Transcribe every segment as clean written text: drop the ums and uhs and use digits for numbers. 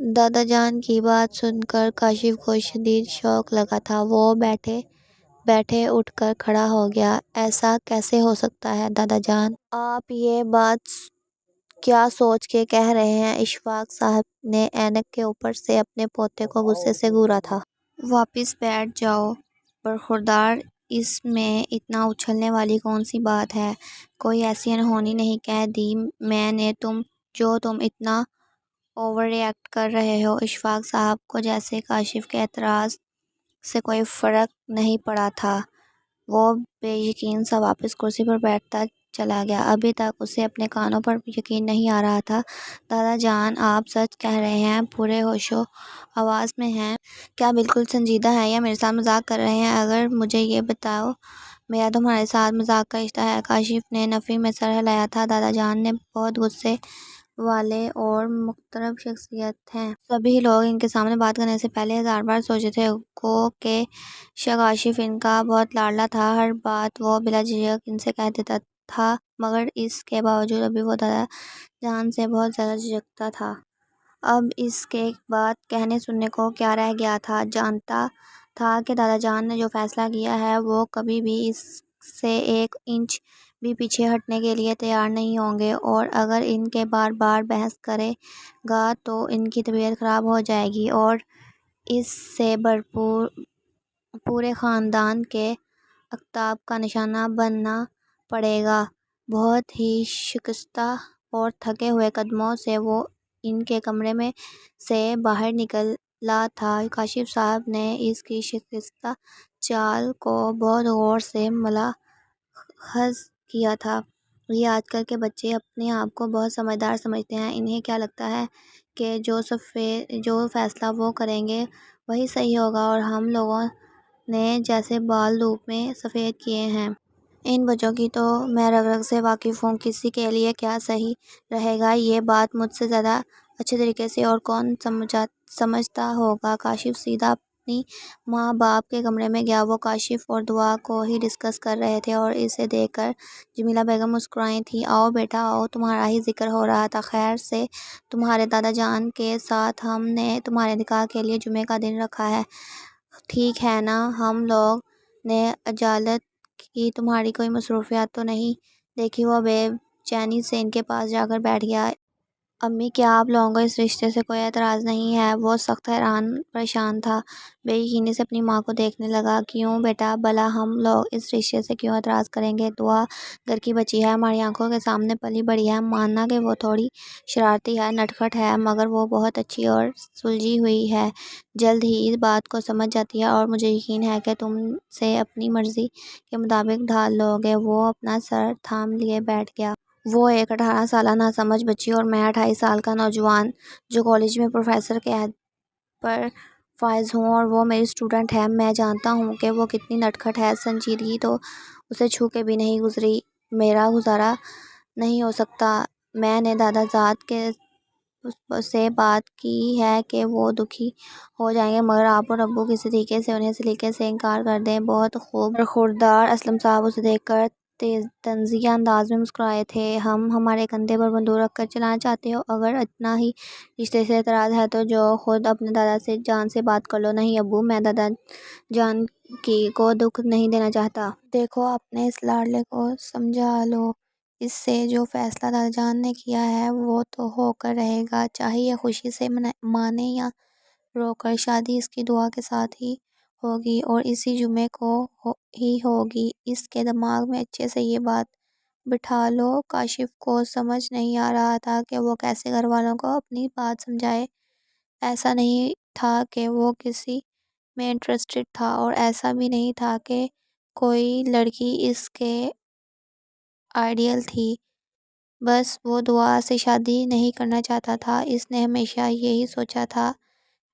دادا جان کی بات سن کر کاشف کو شدید شوق لگا تھا۔ وہ بیٹھے بیٹھے اٹھ کر کھڑا ہو گیا۔ ایسا کیسے ہو سکتا ہے دادا جان؟ آپ یہ بات کیا سوچ کے کہہ رہے ہیں؟ اشفاق صاحب نے اینک کے اوپر سے اپنے پوتے کو غصے سے گھورا تھا۔ واپس بیٹھ جاؤ برخوردار، اس میں اتنا اچھلنے والی کون سی بات ہے؟ کوئی ایسی انہونی نہیں کہہ دی میں نے جو تم اتنا اوور ریئیکٹ کر رہے ہو۔ اشفاق صاحب کو جیسے کاشف کے اعتراض سے کوئی فرق نہیں پڑا تھا۔ وہ بے یقین سا واپس کرسی پر بیٹھتا چلا گیا۔ ابھی تک اسے اپنے کانوں پر یقین نہیں آ رہا تھا۔ دادا جان، آپ سچ کہہ رہے ہیں؟ پورے ہوش و حواس میں ہیں؟ کیا بالکل سنجیدہ ہیں یا میرے ساتھ مذاق کر رہے ہیں؟ اگر مجھے یہ بتاؤ میرا تمہارے ساتھ مذاق کا رشتہ ہے۔ کاشف نے نفی میں سر ہلایا تھا۔ دادا جان نے بہت غصے والے اور محترم شخصیت ہیں۔ سبھی لوگ ان کے سامنے بات کرنے سے پہلے ہزار بار سوچتے تھے۔ گو کہ کاشف ان کا بہت لاڈلا تھا۔ ہر بات وہ بلا جھجک ان سے کہہ دیتا تھا، مگر اس کے باوجود ابھی وہ دادا جان سے بہت زیادہ جھجکتا تھا۔ اب اس کے بعد کہنے سننے کو کیا رہ گیا تھا؟ جانتا تھا کہ دادا جان نے جو فیصلہ کیا ہے وہ کبھی بھی اس سے ایک انچ بھی پیچھے ہٹنے کے لیے تیار نہیں ہوں گے، اور اگر ان کے بار بار بحث کرے گا تو ان کی طبیعت خراب ہو جائے گی اور اس سے پورے خاندان کے اقتدار کا نشانہ بننا پڑے گا۔ بہت ہی شکستہ اور تھکے ہوئے قدموں سے وہ ان کے کمرے میں سے باہر نکلا تھا۔ کاشف صاحب نے اس کی شکستہ چال کو بہت غور سے ملاحظ کیا تھا۔ یہ آج کل کے بچے اپنے آپ کو بہت سمجھدار سمجھتے ہیں۔ انہیں کیا لگتا ہے کہ جو فیصلہ وہ کریں گے وہی صحیح ہوگا، اور ہم لوگوں نے جیسے بال دھوپ میں سفید کیے ہیں۔ ان بچوں کی تو میں رگ رگ سے واقف ہوں۔ کسی کے لیے کیا صحیح رہے گا یہ بات مجھ سے زیادہ اچھے طریقے سے اور کون سمجھتا ہوگا۔ کاشف سیدھا اپنی ماں باپ کے کمرے میں گیا۔ وہ کاشف اور دعا کو ہی ڈسکس کر رہے تھے اور اسے دیکھ کر جمیلہ بیگم مسکرائی تھیں۔ آؤ بیٹا آؤ، تمہارا ہی ذکر ہو رہا تھا۔ خیر سے تمہارے دادا جان کے ساتھ ہم نے تمہارے نکاح کے لیے جمعے کا دن رکھا ہے، ٹھیک ہے نا؟ ہم لوگ نے عجالت کی تمہاری کوئی مصروفیات تو نہیں دیکھی؟ وہ بے چینی سے ان کے پاس جا کر بیٹھ گیا۔ امی، کیا آپ لوگوں کو اس رشتے سے کوئی اعتراض نہیں ہے؟ وہ سخت حیران پریشان تھا، بے یقینی سے اپنی ماں کو دیکھنے لگا۔ کیوں بیٹا، بھلا ہم لوگ اس رشتے سے کیوں اعتراض کریں گے؟ دعا گھر کی بچی ہے، ہماری آنکھوں کے سامنے پلی بڑھی ہے۔ ماننا کہ وہ تھوڑی شرارتی ہے، نٹ کھٹ ہے، مگر وہ بہت اچھی اور سلجھی ہوئی ہے، جلد ہی اس بات کو سمجھ جاتی ہے، اور مجھے یقین ہے کہ تم سے اپنی مرضی کے مطابق ڈھال لو گے۔ وہ اپنا سر تھام لیے بیٹھ گیا۔ وہ ایک 18 سالہ ناسمجھ بچی اور میں 28 سال کا نوجوان جو کالج میں پروفیسر کے عہدے پر فائز ہوں، اور وہ میری اسٹوڈنٹ ہے۔ میں جانتا ہوں کہ وہ کتنی نٹ کھٹ ہے، سنجیدگی تو اسے چھو کے بھی نہیں گزری۔ میرا گزارا نہیں ہو سکتا۔ میں نے دادا جاد سے بات کی ہے کہ وہ دکھی ہو جائیں گے، مگر آپ اور ابو کسی طریقے سے انہیں سلیقے سے انکار کر دیں۔ بہت خوب۔ برخوردار اسلم صاحب اسے دیکھ کر طنزیہ انداز میں مسکرائے تھے۔ ہمارے کندھے پر بندوق رکھ کر چلانا چاہتے ہو؟ اگر اتنا ہی رشتے سے اعتراض ہے تو جو خود اپنے دادا جان سے بات کر لو۔ نہیں ابو، میں دادا جان کو دکھ نہیں دینا چاہتا۔ دیکھو، اپنے اس لاڈلے کو سمجھا لو۔ اس سے جو فیصلہ دادا جان نے کیا ہے وہ تو ہو کر رہے گا، چاہے یہ خوشی سے مانے یا رو کر۔ شادی اس کی دعا کے ساتھ ہی ہوگی اور اسی جمعے کو ہی ہوگی۔ اس کے دماغ میں اچھے سے یہ بات بٹھا لو۔ کاشف کو سمجھ نہیں آ رہا تھا کہ وہ کیسے گھر والوں کو اپنی بات سمجھائے۔ ایسا نہیں تھا کہ وہ کسی میں انٹرسٹڈ تھا، اور ایسا بھی نہیں تھا کہ کوئی لڑکی اس کے آئیڈیل تھی، بس وہ دعا سے شادی نہیں کرنا چاہتا تھا۔ اس نے ہمیشہ یہی سوچا تھا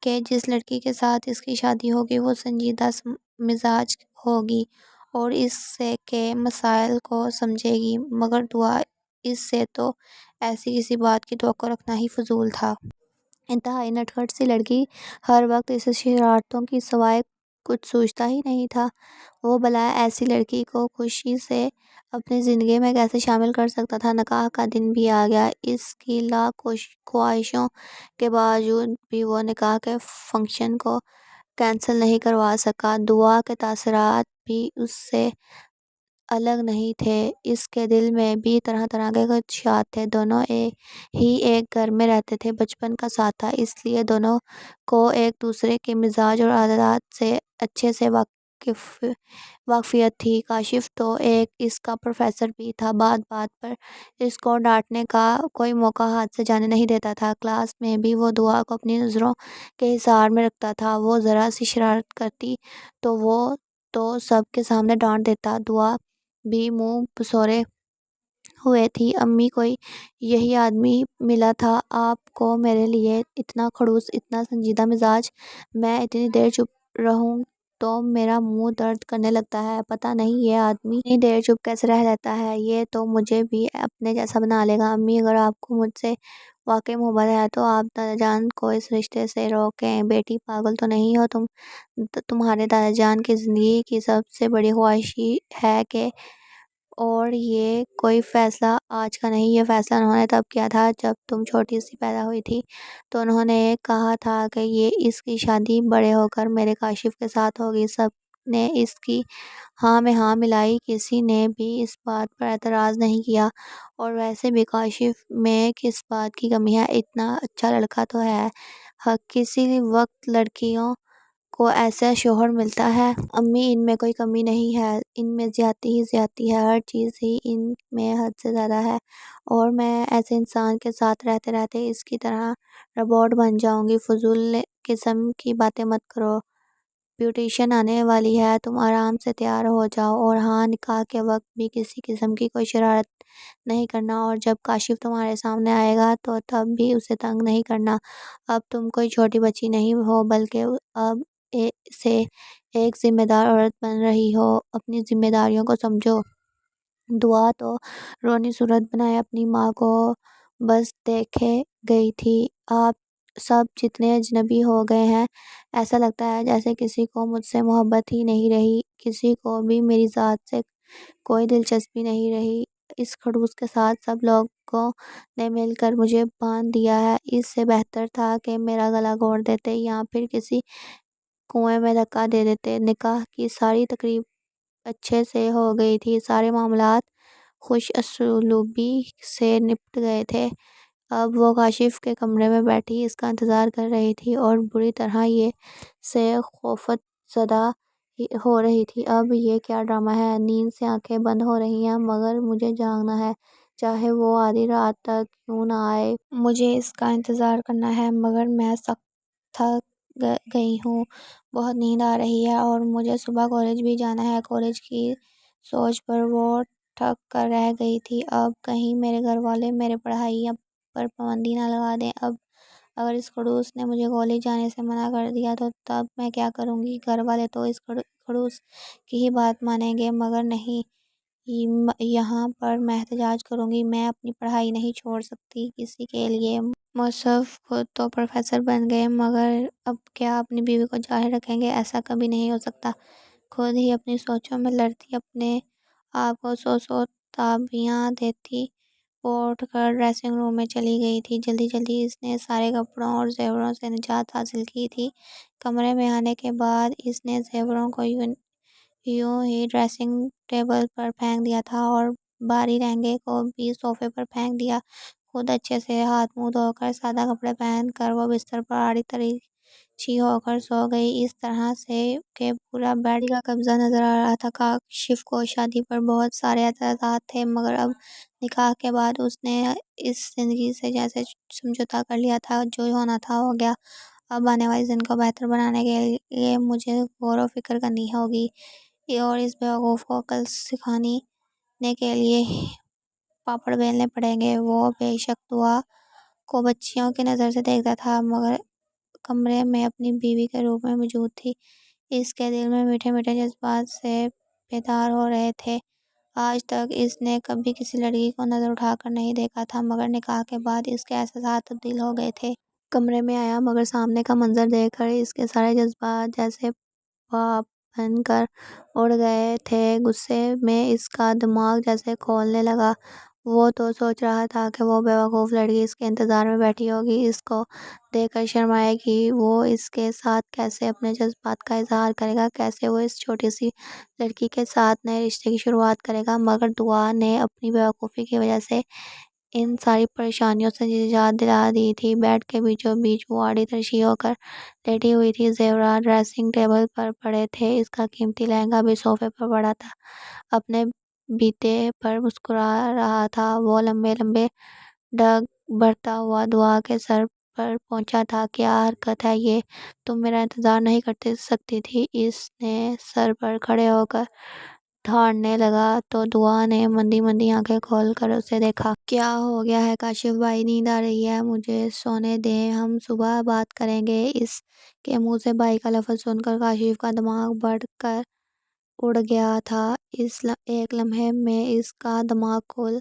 کہ جس لڑکی کے ساتھ اس کی شادی ہوگی وہ سنجیدہ مزاج ہوگی اور اس کے مسائل کو سمجھے گی، مگر دعا اس سے تو ایسی کسی بات کی توقع رکھنا ہی فضول تھا۔ انتہائی نٹ کھٹ سی لڑکی، ہر وقت اسے شرارتوں کی سوائے کچھ سوچتا ہی نہیں تھا۔ وہ بھلا ایسی لڑکی کو خوشی سے اپنی زندگی میں کیسے شامل کر سکتا تھا؟ نکاح کا دن بھی آ گیا۔ اس کی لاکھ خواہشوں کے باوجود بھی وہ نکاح کے فنکشن کو کینسل نہیں کروا سکا۔ دعا کے تاثرات بھی اس سے الگ نہیں تھے۔ اس کے دل میں بھی طرح طرح کے خدشات تھے۔ دونوں ہی ایک گھر میں رہتے تھے، بچپن کا ساتھ تھا، اس لیے دونوں کو ایک دوسرے کے مزاج اور عادات سے اچھے سے واقفیت تھی۔ کاشف تو ایک اس کا پروفیسر بھی تھا، بات بات پر اس کو ڈانٹنے کا کوئی موقع ہاتھ سے جانے نہیں دیتا تھا۔ کلاس میں بھی وہ دعا کو اپنی نظروں کے حصار میں رکھتا تھا۔ وہ ذرا سی شرارت کرتی تو وہ تو سب کے سامنے ڈانٹ دیتا۔ دعا بھی منہ بسورے ہوئے تھی۔ امی کوئی یہی آدمی ملا تھا آپ کو میرے لیے؟ اتنا خڑوس، اتنا سنجیدہ مزاج، میں اتنی دیر چپ رہوں تو میرا منہ درد کرنے لگتا ہے۔ پتہ نہیں یہ آدمی اتنی دیر چپ کیسے رہ لیتا ہے، یہ تو مجھے بھی اپنے جیسا بنا لے گا۔ امی اگر آپ کو مجھ سے واقعی محبت ہے تو آپ دادا جان کو اس رشتے سے روکیں۔ بیٹی پاگل تو نہیں ہو تم؟ تمہارے دادا جان کی زندگی کی سب سے بڑی خواہش ہے کہ اور یہ کوئی فیصلہ آج کا نہیں، یہ فیصلہ انہوں نے تب کیا تھا جب تم چھوٹی سی پیدا ہوئی تھی۔ تو انہوں نے کہا تھا کہ اس کی شادی بڑے ہو کر میرے کاشف کے ساتھ ہوگی۔ سب نے اس کی ہاں میں ہاں ملائی، کسی نے بھی اس بات پر اعتراض نہیں کیا۔ اور ویسے بھی کاشف میں کس بات کی کمی ہے؟ اتنا اچھا لڑکا تو ہے، کسی وقت لڑکیوں کو ایسا شوہر ملتا ہے۔ امی ان میں کوئی کمی نہیں ہے، ان میں زیادتی ہی زیادتی ہے، ہر چیز ہی ان میں حد سے زیادہ ہے، اور میں ایسے انسان کے ساتھ رہتے رہتے اس کی طرح روبوٹ بن جاؤں گی۔ فضول قسم کی باتیں مت کرو، بیوٹیشین آنے والی ہے، تم آرام سے تیار ہو جاؤ، اور ہاں نکاح کے وقت بھی کسی قسم کی کوئی شرارت نہیں کرنا، اور جب کاشف تمہارے سامنے آئے گا تو تب بھی اسے تنگ نہیں کرنا۔ اب تم کوئی چھوٹی بچی نہیں ہو، بلکہ اب سے ایک ذمہ دار عورت بن رہی ہو، اپنی ذمہ داریوں کو سمجھو۔ دعا تو رونی صورت بنائے اپنی ماں کو بس دیکھے گئی تھی۔ آپ سب جتنے اجنبی ہو گئے ہیں، ایسا لگتا ہے جیسے کسی کو مجھ سے محبت ہی نہیں رہی، کسی کو بھی میری ذات سے کوئی دلچسپی نہیں رہی۔ اس خڑوس کے ساتھ سب لوگوں نے مل کر مجھے باندھ دیا ہے۔ اس سے بہتر تھا کہ میرا گلا گھونٹ دیتے یا پھر کسی کنویں میں دھکا دے دیتے۔ نکاح کی ساری تقریب اچھے سے ہو گئی تھی، سارے معاملات خوش اسلوبی سے نپٹ گئے تھے۔ اب وہ کاشف کے کمرے میں بیٹھی اس کا انتظار کر رہی تھی اور بری طرح یہ سے خوفت زدہ ہو رہی تھی۔ اب یہ کیا ڈرامہ ہے؟ نیند سے آنکھیں بند ہو رہی ہیں، مگر مجھے جاگنا ہے، چاہے وہ آدھی رات تک کیوں نہ آئے۔ مجھے اس کا انتظار کرنا ہے، مگر میں سخت تھک گئی ہوں، بہت نیند آ رہی ہے، اور مجھے صبح کالج بھی جانا ہے۔ کالج کی سوچ پر وہ تھک کر رہ گئی تھی۔ اب کہیں میرے گھر والے میرے پڑھائی پر پابندی نہ لگا دیں۔ اب اگر اس خڑوس نے مجھے کالج جانے سے منع کر دیا تو تب میں کیا کروں گی؟ گھر والے تو اس خڑوس کی ہی بات مانیں گے، مگر نہیں، یہاں پر میں احتجاج کروں گی۔ میں اپنی پڑھائی نہیں چھوڑ سکتی کسی کے لیے۔ موصف خود تو پروفیسر بن گئے، مگر اب کیا اپنی بیوی کو جاہل رکھیں گے؟ ایسا کبھی نہیں ہو سکتا۔ خود ہی اپنی سوچوں میں لڑتی اپنے آپ کو سو تابیاں دیتی وہ اٹھ کر ڈریسنگ روم میں چلی گئی تھی۔ جلدی جلدی اس نے سارے کپڑوں اور زیوروں سے نجات حاصل کی تھی۔ کمرے میں آنے کے بعد اس نے زیوروں کو یوں ہی ڈریسنگ ٹیبل پر پھینک دیا تھا، اور بھاری لہنگے کو بھی صوفے پر پھینک دیا۔ خود اچھے سے ہاتھ منہ دھو کر سادہ کپڑے پہن کر وہ بستر پر آڑی تریچھی ہو کر سو گئی، اس طرح سے کہ پورا بیڈ کا قبضہ نظر آ رہا تھا۔ کاشف کو شادی پر بہت سارے اعتراضات تھے، مگر اب نکاح کے بعد اس نے اس زندگی سے جیسے سمجھوتا کر لیا تھا، جو ہونا تھا ہو گیا۔ اب آنے والی زندگی کو بہتر بنانے کے لیے مجھے غور و فکر کرنی ہوگی، اور اس بیوقوف کو عقل سکھانے کے لیے پاپڑ بیلنے پڑیں گے۔ وہ بے شک دعا کو بچیوں کی نظر سے دیکھتا تھا، مگر کمرے میں اپنی بیوی کے روپ میں موجود تھی۔ اس کے دل میں میٹھے میٹھے جذبات سے بیدار ہو رہے تھے۔ آج تک اس نے کبھی کسی لڑکی کو نظر اٹھا کر نہیں دیکھا تھا، مگر نکاح کے بعد اس کے احساسات تبدیل ہو گئے تھے۔ کمرے میں آیا، مگر سامنے کا منظر دیکھ کر اس کے سارے جذبات جیسے باپ بن کر اڑ گئے تھے۔ غصے میں اس کا دماغ جیسے کھولنے لگا۔ وہ تو سوچ رہا تھا کہ وہ بیوقوف لڑکی اس کے انتظار میں بیٹھی ہوگی، اس کو دیکھ کر شرمائے گی، وہ اس کے ساتھ کیسے اپنے جذبات کا اظہار کرے گا، کیسے وہ اس چھوٹی سی لڑکی کے ساتھ نئے رشتے کی شروعات کرے گا۔ مگر دعا نے اپنی بیوقوفی کی وجہ سے ان ساری پریشانیوں سے نجات دلا دی تھی۔ بیڈ کے بیچوں بیچ وہ آڑی ترچھی ہو کر لیٹی ہوئی تھی، زیورات ڈریسنگ ٹیبل پر پڑے تھے، اس کا قیمتی لہنگا بھی صوفے پر پڑا تھا، اپنے بیتے پر مسکرا رہا تھا۔ وہ لمبے لمبے ڈگ بھرتا ہوا دعا کے سر پر پہنچا تھا۔ کیا حرکت ہے یہ، تم میرا انتظار نہیں کر سکتی تھی؟ اس نے سر پر کھڑے ہو کر دھاڑنے لگا تو دعا نے مندی مندی آنکھیں کھول کر اسے دیکھا۔ کیا ہو گیا ہے کاشف بھائی؟ نیند آ رہی ہے؟ مجھے سونے دیں، ہم صبح بات کریں گے۔ اس کے منہ سے بھائی کا لفظ سن کر کاشف کا دماغ بڑھ کر اڑ گیا تھا۔ ایک لمحے میں اس کا دماغ کھل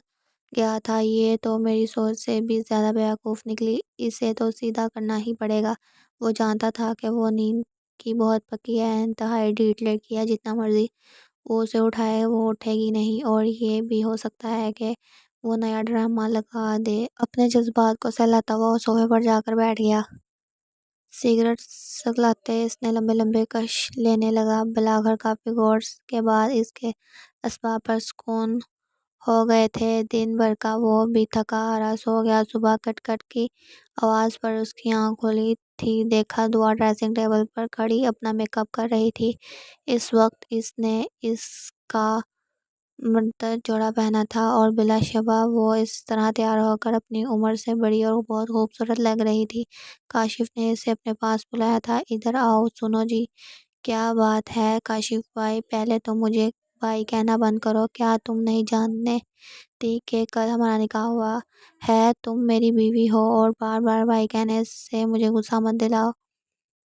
گیا تھا۔ یہ تو میری سوچ سے بھی زیادہ بیوقوف نکلی، اسے تو سیدھا کرنا ہی پڑے گا۔ وہ جانتا تھا کہ وہ نیند کی بہت پکی ہے، انتہائی ڈھیٹ لڑکی ہے، جتنا مرضی وہ اسے اٹھائے وہ اٹھے گی نہیں، اور یہ بھی ہو سکتا ہے کہ وہ نیا ڈرامہ لگا دے۔ اپنے جذبات کو سہلاتا ہوا وہ صوفے پر جا کر بیٹھ گیا۔ سگریٹ سگلاتے اس نے لمبے لمبے کش لینے لگا۔ بلاخر کافی غور کے بعد اس کے اسباب پر سکون ہو گئے تھے۔ دن بھر کا وہ بھی تھکا ہارا سو گیا۔ صبح کٹ کٹ کی آواز پر اس کی آنکھ کھلی تھی، دیکھا دعا ڈریسنگ ٹیبل پر کھڑی اپنا میک اپ کر رہی تھی۔ اس وقت اس نے اس کا مرتر جوڑا پہنا تھا اور بلا شبہ وہ اس طرح تیار ہو کر اپنی عمر سے بڑی اور بہت خوبصورت لگ رہی تھی۔ کاشف نے اسے اپنے پاس بلایا تھا۔ ادھر آؤ، سنو جی۔ کیا بات ہے کاشف بھائی؟ پہلے تو مجھے بھائی کہنا بند کرو۔ کیا تم نہیں جانتی کہ کل ہمارا نکاح ہوا ہے؟ تم میری بیوی ہو، اور بار بار بھائی کہنے سے مجھے غصہ مت دلاؤ۔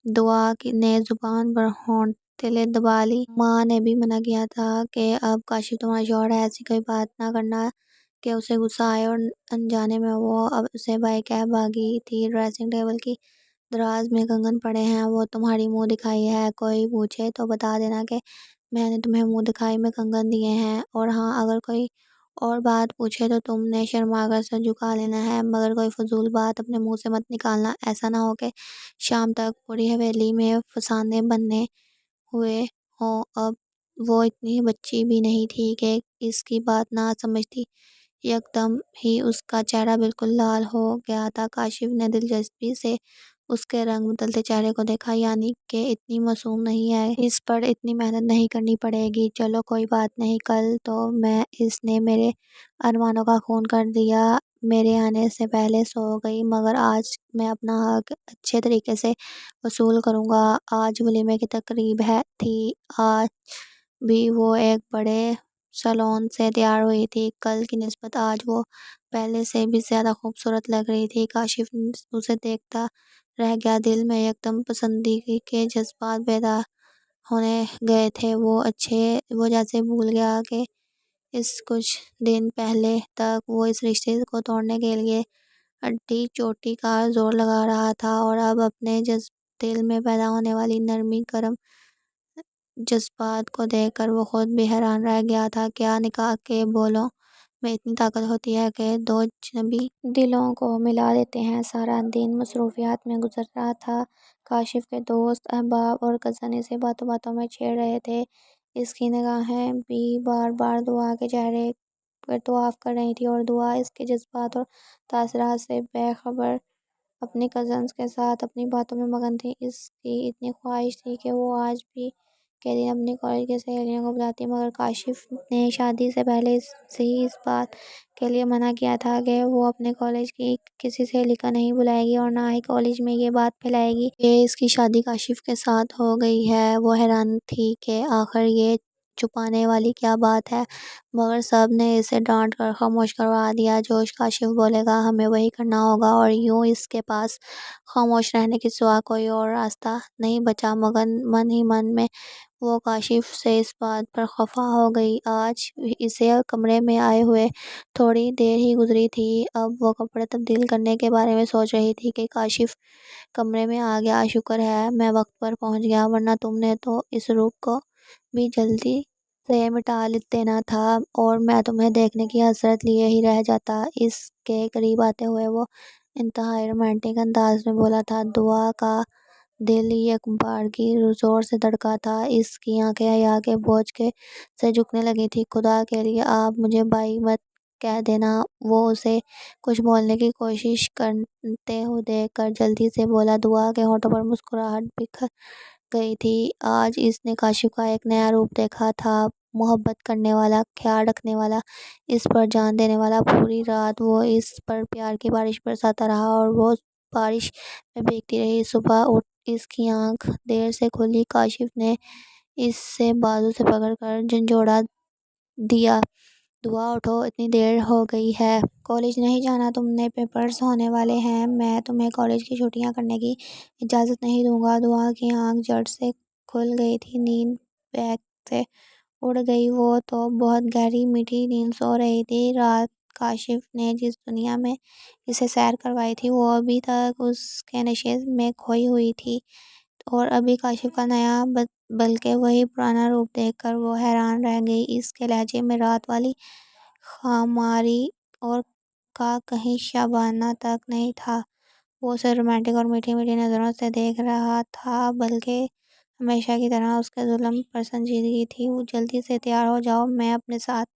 دعا نے زبان پر ہونٹ تلے دبا لی۔ ماں نے بھی منع کیا تھا کہ اب کاشف تمہارا شوہر ہے، ایسی کوئی بات نہ کرنا کہ اسے غصہ آئے، اور انجانے میں وہ اب اسے بھائی کہہ بھاگی تھی۔ ڈریسنگ ٹیبل کی دراز میں کنگن پڑے ہیں، وہ تمہاری منہ دکھائی ہے؟ کوئی پوچھے تو بتا دینا کہ میں نے تمہیں منہ دکھائی میں کنگن دیے ہیں، اور ہاں اگر کوئی اور بات پوچھے تو تم نے شرما کر سر جھکا لینا ہے، مگر کوئی فضول بات اپنے منہ سے مت نکالنا، ایسا نہ ہو کہ شام تک پوری حویلی میں فسانے بننے ہوئے ہوں۔ اب وہ اتنی بچی بھی نہیں تھی کہ اس کی بات نہ سمجھتی۔ یکدم ہی اس کا چہرہ بالکل لال ہو گیا تھا۔ کاشف نے دلچسپی سے اس کے رنگ بدلتے چہرے کو دیکھا، یعنی کہ اتنی معصوم نہیں ہے، اس پر اتنی محنت نہیں کرنی پڑے گی۔ چلو کوئی بات نہیں، کل تو میں اس نے میرے ارمانوں کا خون کر دیا، میرے آنے سے پہلے سو گئی، مگر آج میں اپنا حق اچھے طریقے سے وصول کروں گا۔ آج ولیمے کی تقریب تھی، آج بھی وہ ایک بڑے سالن سے تیار ہوئی تھی، کل کی نسبت آج وہ پہلے سے بھی زیادہ خوبصورت لگ رہی تھی۔ کاشف اسے دیکھتا رہ گیا، دل میں یکدم پسندیدگی کے جذبات بیدار ہونے گئے تھے۔ وہ جیسے بھول گیا کہ اس کچھ دن پہلے تک وہ اس رشتے کو توڑنے کے لیے ہڈی چوٹی کا زور لگا رہا تھا، اور اب اپنے دل میں پیدا ہونے والی نرمی گرم جذبات کو دیکھ کر وہ خود بھی حیران رہ گیا تھا۔ کیا نکاح کے بولوں میں اتنی طاقت ہوتی ہے کہ دو اجنبی دلوں کو ملا دیتے ہیں؟ سارا دن مصروفیات میں گزر رہا تھا۔ کاشف کے دوست احباب اور کزن اسے باتوں باتوں میں چھیڑ رہے تھے، اس کی نگاہیں بھی بار بار دعا کے چہرے پر طواف کر رہی تھیں، اور دعا اس کے جذبات اور تاثرات سے بے خبر اپنی کزنز کے ساتھ اپنی باتوں میں مگن تھی۔ اس کی اتنی خواہش تھی کہ وہ آج بھی کے دن اپنی کالج کی سہیلیوں کو بلاتی، مگر کاشف نے شادی سے پہلے سے ہی اس بات کے لیے منع کیا تھا کہ وہ اپنے کالج کی کسی سہیلی کو نہیں بلائے گی، اور نہ ہی کالج میں یہ بات پھیلائے گی کہ اس کی شادی کاشف کے ساتھ ہو گئی ہے۔ وہ حیران تھی کہ آخر یہ چھپانے والی کیا بات ہے؟ مگر سب نے اسے ڈانٹ کر خاموش کروا دیا۔ جوش کاشف بولے گا ہمیں وہی کرنا ہوگا، اور یوں اس کے پاس خاموش رہنے کے سوا کوئی اور راستہ نہیں بچا۔ مگر من ہی من میں وہ کاشف سے اس بات پر خفا ہو گئی۔ آج اسے کمرے میں آئے ہوئے تھوڑی دیر ہی گزری تھی، اب وہ کپڑے تبدیل کرنے کے بارے میں سوچ رہی تھی کہ کاشف کمرے میں آ گیا۔ شکر ہے میں وقت پر پہنچ گیا، ورنہ تم نے تو اس روپ کو بھی جلدی سے مٹا دینا تھا اور میں تمہیں دیکھنے کی حسرت لیے ہی رہ جاتا۔ اس کے قریب آتے ہوئے وہ انتہائی رومانٹک انداز میں بولا تھا۔ دعا کا دل یک بارگی زور سے دھڑکا تھا، اس کی آنکھیں حیا کے بوجھ سے جھکنے لگی تھیں۔ خدا کے لیے آپ مجھے بائی مت کہہ دینا، وہ اسے کچھ بولنے کی کوشش کرتے ہوئے دیکھ کر جلدی سے بولا۔ دعا کے ہونٹوں پر مسکراہٹ بکھر گئی تھی۔ آج اس نے کاشف کا ایک نیا روپ دیکھا تھا، محبت کرنے والا، خیال رکھنے والا، اس پر جان دینے والا۔ پوری رات وہ اس پر پیار کی بارش برساتا رہا اور وہ بارش میں بھیگتی رہی۔ صبح اٹھ اس کی آنکھ دیر سے کھلی۔ کاشف نے اسے بازو سے پکڑ کر جھنجھوڑ دیا۔ دعا اٹھو، اتنی دیر ہو گئی ہے۔ کالج نہیں جانا؟ تم نے پیپرز ہونے والے ہیں، میں تمہیں کالج کی چھٹیاں کرنے کی اجازت نہیں دوں گا۔ دعا کی آنکھ جھٹ سے کھل گئی تھی، نیند بیک سے اڑ گئی۔ وہ تو بہت گہری میٹھی نیند سو رہی تھی۔ رات کاشف نے جس دنیا میں اسے سیر کروائی تھی وہ ابھی تک اس کے نشے میں کھوئی ہوئی تھی، اور ابھی کاشف کا نیا بلکہ وہی پرانا روپ دیکھ کر وہ حیران رہ گئی۔ اس کے لہجے میں رات والی خاماری اور کا کہیں شبانہ تک نہیں تھا۔ وہ اسے رومانٹک اور میٹھی میٹھی نظروں سے دیکھ رہا تھا، بلکہ ہمیشہ کی طرح اس کے ظلم پر سنجیدگی تھی۔ وہ جلدی سے تیار ہو جاؤ، میں اپنے ساتھ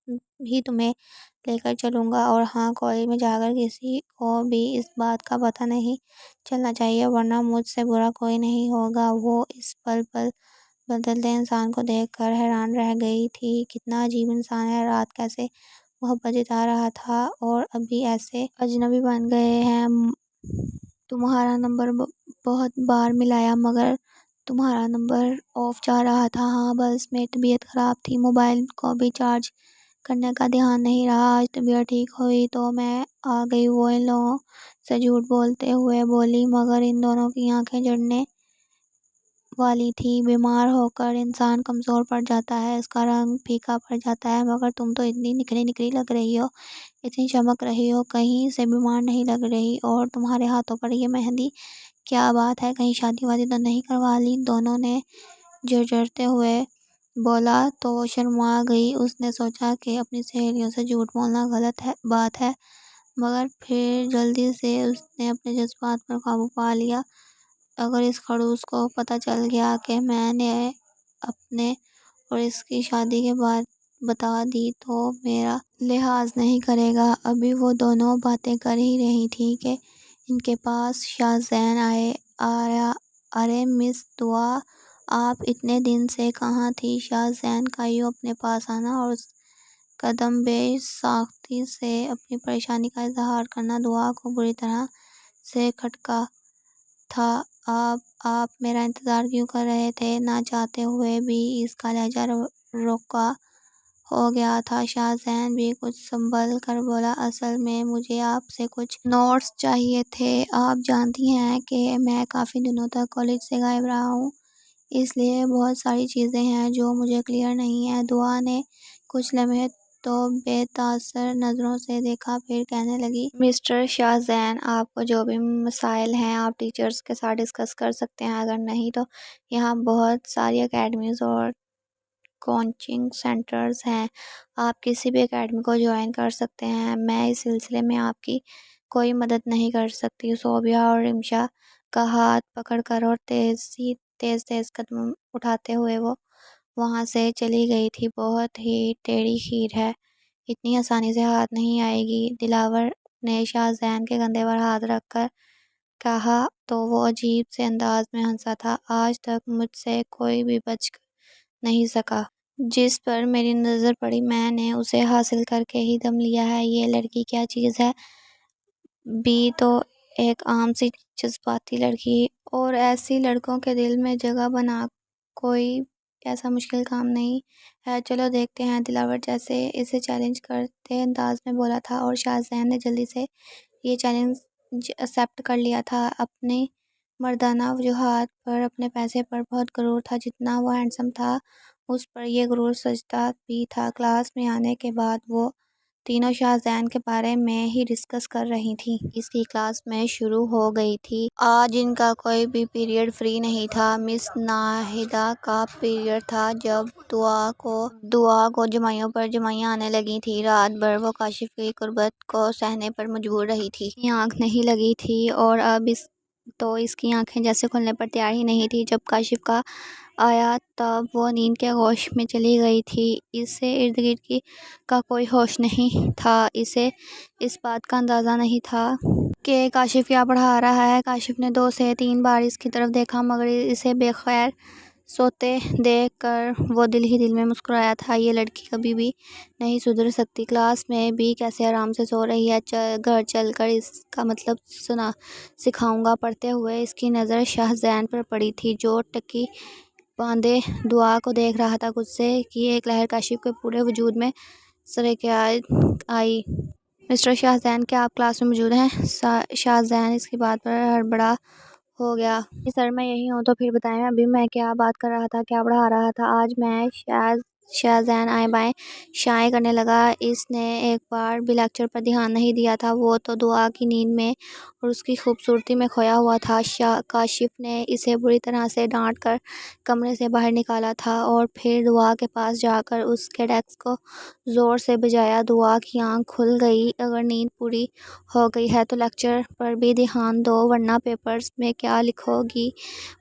ہی تمہیں لے کر چلوں گا، اور ہاں، کالج میں جا کر کسی کو بھی اس بات کا پتہ نہیں چلنا چاہیے، ورنہ مجھ سے برا کوئی نہیں ہوگا۔ وہ اس پل پل بدلتے انسان کو دیکھ کر حیران رہ گئی تھی۔ کتنا عجیب انسان ہے، رات کیسے محبت جتا رہا تھا اور ابھی ایسے اجنبی بن گئے ہیں۔ تمہارا نمبر بہت بار ملایا، مگر تمہارا نمبر آف جا رہا تھا۔ ہاں، بس میری طبیعت خراب تھی، موبائل کو بھی چارج کرنے کا دھیان نہیں رہا۔ آج طبیعت ٹھیک ہوئی تو میں آ گئی، وہ ان لوگوں سے جھوٹ بولتے ہوئے بولی، مگر ان دونوں کی آنکھیں جڑنے والی تھیں۔ بیمار ہو کر انسان کمزور پڑ جاتا ہے، اس کا رنگ پھیکا پڑ جاتا ہے، مگر تم تو اتنی نکھری نکھری لگ رہی ہو، اتنی چمک رہی ہو، کہیں سے بیمار نہیں لگ رہی، اور تمہارے ہاتھوں پر یہ مہندی، کیا بات ہے، کہیں شادی وادی تو نہیں کروا لی؟ دونوں نے جھرجھرتے ہوئے بولا تو وہ شرما گئی۔ اس نے سوچا کہ اپنی سہیلیوں سے جھوٹ بولنا غلط بات ہے، مگر پھر جلدی سے اس نے اپنے جذبات پر قابو پا لیا۔ اگر اس خڑوس کو پتہ چل گیا کہ میں نے اپنے اور اس کی شادی کے بعد بتا دی تو میرا لحاظ نہیں کرے گا۔ ابھی وہ دونوں باتیں کر ہی رہی تھیں کہ ان کے پاس شاہ زین آئے۔ ارے مس دعا، آپ اتنے دن سے کہاں تھی؟ شاہ زین کا یوں اپنے پاس آنا اور اس قدم بے ساختگی سے اپنی پریشانی کا اظہار کرنا دعا کو بری طرح سے کھٹکا تھا۔ آپ میرا انتظار کیوں کر رہے تھے؟ نہ چاہتے ہوئے بھی اس کا لہجہ روکھا ہو گیا تھا۔ شاہ زین بھی کچھ سنبھل کر بولا، اصل میں مجھے آپ سے کچھ نوٹس چاہیے تھے۔ آپ جانتی ہیں کہ میں کافی دنوں تک کالج سے غائب رہا ہوں، اس لیے بہت ساری چیزیں ہیں جو مجھے کلیئر نہیں ہیں۔ دعا نے کچھ لمحے تو بے تاثر نظروں سے دیکھا، پھر کہنے لگی، مسٹر شاہ زین، آپ کو جو بھی مسائل ہیں آپ ٹیچرز کے ساتھ ڈسکس کر سکتے ہیں، اگر نہیں تو یہاں بہت ساری اکیڈمیز اور کوچنگ سینٹرز ہیں، آپ کسی بھی اکیڈمی کو جوائن کر سکتے ہیں۔ میں اس سلسلے میں آپ کی کوئی مدد نہیں کر سکتی۔ صوبیہ اور رمشا کا ہاتھ پکڑ کر اور تیز قدم اٹھاتے ہوئے وہ وہاں سے چلی گئی تھی۔ بہت ہی ٹیڑھی خیر ہے، اتنی آسانی سے ہاتھ نہیں آئے گی، دلاور نے شاہ زین کے کندھے پر ہاتھ رکھ کر کہا تو وہ عجیب سے انداز میں ہنسا تھا۔ آج تک مجھ سے کوئی بھی بچ نہیں سکا، جس پر میری نظر پڑی میں نے اسے حاصل کر کے ہی دم لیا ہے۔ یہ لڑکی کیا چیز ہے؟ بھی تو ایک عام سی جذباتی لڑکی، اور ایسی لڑکوں کے دل میں جگہ بنا کوئی ایسا مشکل کام نہیں ہے، چلو دیکھتے ہیں، دلاور جیسے اسے چیلنج کرتے انداز میں بولا تھا، اور شاہزین نے جلدی سے یہ چیلنج ایکسیپٹ کر لیا تھا۔ اپنی مردانہ وجوہات پر، اپنے پیسے پر بہت غرور تھا، جتنا وہ ہینڈسم تھا اس پر یہ غرور سجدہ بھی تھا۔ کلاس میں آنے کے بعد وہ تینوں شاہزین کے بارے میں ہی ڈسکس کر رہی تھیں۔ اس کی کلاس میں شروع ہو گئی تھی۔ آج ان کا کوئی بھی پیریڈ فری نہیں تھا۔ مس ناہیدہ کا پیریڈ تھا جب دعا کو جمائیوں پر جمائیاں آنے لگی تھیں۔ رات بھر وہ کاشف کی قربت کو سہنے پر مجبور رہی تھی۔ اس کی آنکھ نہیں لگی تھی اور اب اس کی آنکھیں جیسے کھلنے پر تیار ہی نہیں تھیں۔ جب کاشف کا آیا تب وہ نیند کے گوش میں چلی گئی تھی۔ اسے ارد گرد کا کوئی ہوش نہیں تھا۔ اسے اس بات کا اندازہ نہیں تھا کہ کاشف کیا پڑھا رہا ہے۔ کاشف نے 2 سے 3 بار اس کی طرف دیکھا، مگر اسے بخیر سوتے دیکھ کر وہ دل ہی دل میں مسکرایا تھا۔ یہ لڑکی کبھی بھی نہیں سدھر سکتی، کلاس میں بھی کیسے آرام سے سو رہی ہے، گھر چل کر اس کا مطلب سکھاؤں گا۔ پڑھتے ہوئے اس کی نظر شاہزین پر پڑی تھی، جو ٹکی باندھے دعا کو دیکھ رہا تھا۔ غصے کی ایک لہر کاشف کے پورے وجود میں سرکار آئی۔ مسٹر شاہزین، کیا آپ کلاس میں موجود ہیں؟ شاہزین اس کی بات پر ہڑبڑا ہو گیا۔ جی سر، میں یہی ہوں۔ تو پھر بتائیں ابھی میں کیا بات کر رہا تھا، کیا پڑھا رہا تھا آج میں؟ شاہزین آئیں بائیں شائیں کرنے لگا۔ اس نے ایک بار بھی لیکچر پر دھیان نہیں دیا تھا، وہ تو دعا کی نیند میں اور اس کی خوبصورتی میں کھویا ہوا تھا۔ کاشف نے اسے بری طرح سے ڈانٹ کر کمرے سے باہر نکالا تھا اور پھر دعا کے پاس جا کر اس کے ڈیسک کو زور سے بجایا۔ دعا کی آنکھ کھل گئی۔ اگر نیند پوری ہو گئی ہے تو لیکچر پر بھی دھیان دو، ورنہ پیپرز میں کیا لکھو گی؟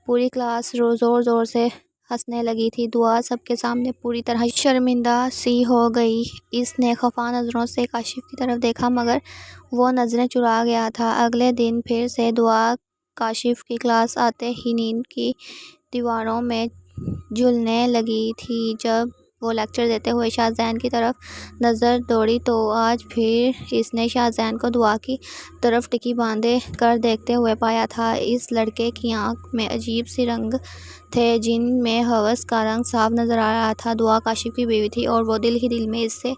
پوری کلاس زور زور سے ہنسنے لگی تھی۔ دعا سب کے سامنے پوری طرح شرمندہ سی ہو گئی۔ اس نے خفا نظروں سے کاشف کی طرف دیکھا، مگر وہ نظریں چرا گیا تھا۔ اگلے دن پھر سے دعا کاشف کی کلاس آتے ہی نیند کی دیواروں میں جھولنے لگی تھی۔ جب وہ لیکچر دیتے ہوئے شاہزین کی طرف نظر دوڑی تو آج پھر اس نے شاہزین کو دعا کی طرف ٹکی باندھے کر دیکھتے ہوئے پایا تھا۔ اس لڑکے کی آنکھ میں عجیب سے رنگ تھے، جن میں ہوس کا رنگ صاف نظر آ رہا تھا۔ دعا کاشف کی بیوی تھی اور وہ دل ہی دل میں اسے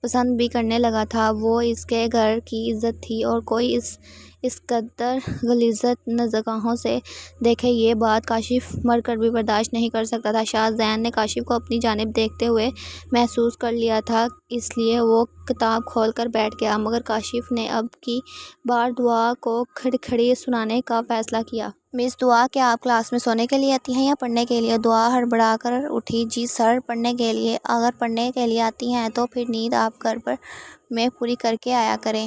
پسند بھی کرنے لگا تھا۔ وہ اس کے گھر کی عزت تھی اور کوئی اس قدر غلیظ نگاہوں سے دیکھے یہ بات کاشف مر کر بھی برداشت نہیں کر سکتا تھا۔ شاہزین نے کاشف کو اپنی جانب دیکھتے ہوئے محسوس کر لیا تھا، اس لیے وہ کتاب کھول کر بیٹھ گیا، مگر کاشف نے اب کی بار دعا کو کھڑی سنانے کا فیصلہ کیا۔ مس دعا، کیا آپ کلاس میں سونے کے لیے آتی ہیں یا پڑھنے کے لیے؟ دعا ہڑبڑا کر اٹھی۔ جی سر، پڑھنے کے لیے۔ اگر پڑھنے کے لیے آتی ہیں تو پھر نیند آپ گھر پر میں پوری کر کے آیا کریں۔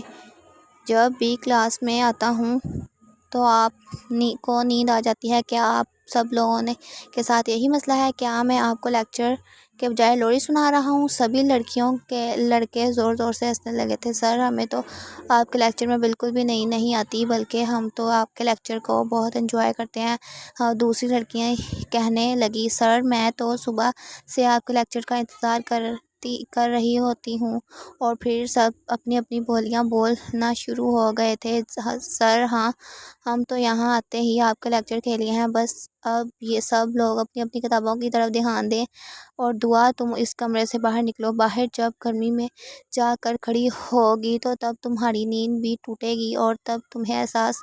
جب بھی کلاس میں آتا ہوں تو آپ کو نیند آ جاتی ہے۔ کیا آپ سب لوگوں کے ساتھ یہی مسئلہ ہے؟ کیا میں آپ کو لیکچر کے بجائے لوری سنا رہا ہوں؟ سبھی لڑکے زور زور سے ہنسنے لگے تھے۔ سر، ہمیں تو آپ کے لیکچر میں بالکل بھی نہیں آتی، بلکہ ہم تو آپ کے لیکچر کو بہت انجوائے کرتے ہیں۔ دوسری لڑکیاں کہنے لگیں، سر میں تو صبح سے آپ کے لیکچر کا انتظار کر رہی ہوتی ہوں۔ اور پھر سب اپنی اپنی بولیاں بولنا شروع ہو گئے تھے۔ سر ہاں، ہم تو یہاں آتے ہی آپ کے لیکچر کے لیے ہیں، بس اب یہ سب لوگ اپنی اپنی کتابوں کی طرف دھیان دیں اور دعا تم اس کمرے سے باہر نکلو۔ باہر جب گرمی میں جا کر کھڑی ہوگی تو تب تمہاری نیند بھی ٹوٹے گی اور تب تمہیں احساس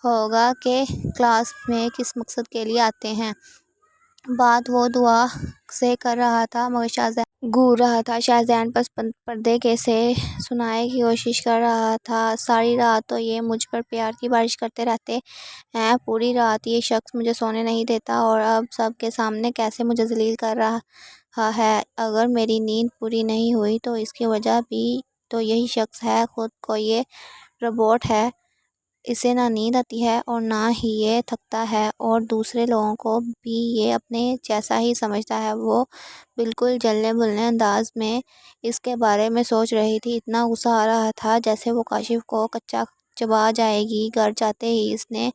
ہوگا کہ کلاس میں کس مقصد کے لیے آتے ہیں۔ بات وہ دعا سے کر رہا تھا، مگر شاہزین گور رہا تھا۔ شاہزین پس پردے سے سنانے کی کوشش کر رہا تھا، ساری رات تو یہ مجھ پر پیار کی بارش کرتے رہتے ہیں، پوری رات یہ شخص مجھے سونے نہیں دیتا اور اب سب کے سامنے کیسے مجھے ذلیل کر رہا ہے۔ اگر میری نیند پوری نہیں ہوئی تو اس کی وجہ بھی تو یہی شخص ہے۔ خود کو یہ روبوٹ ہے، اسے نہ نیند آتی ہے اور نہ ہی یہ تھکتا ہے، اور دوسرے لوگوں کو بھی یہ اپنے جیسا ہی سمجھتا ہے۔ وہ بالکل جلنے بھولنے انداز میں اس کے بارے میں سوچ رہی تھی۔ اتنا غصہ آ رہا تھا جیسے وہ کاشف کو کچا چبا جائے گی۔ گھر جاتے ہی اس نے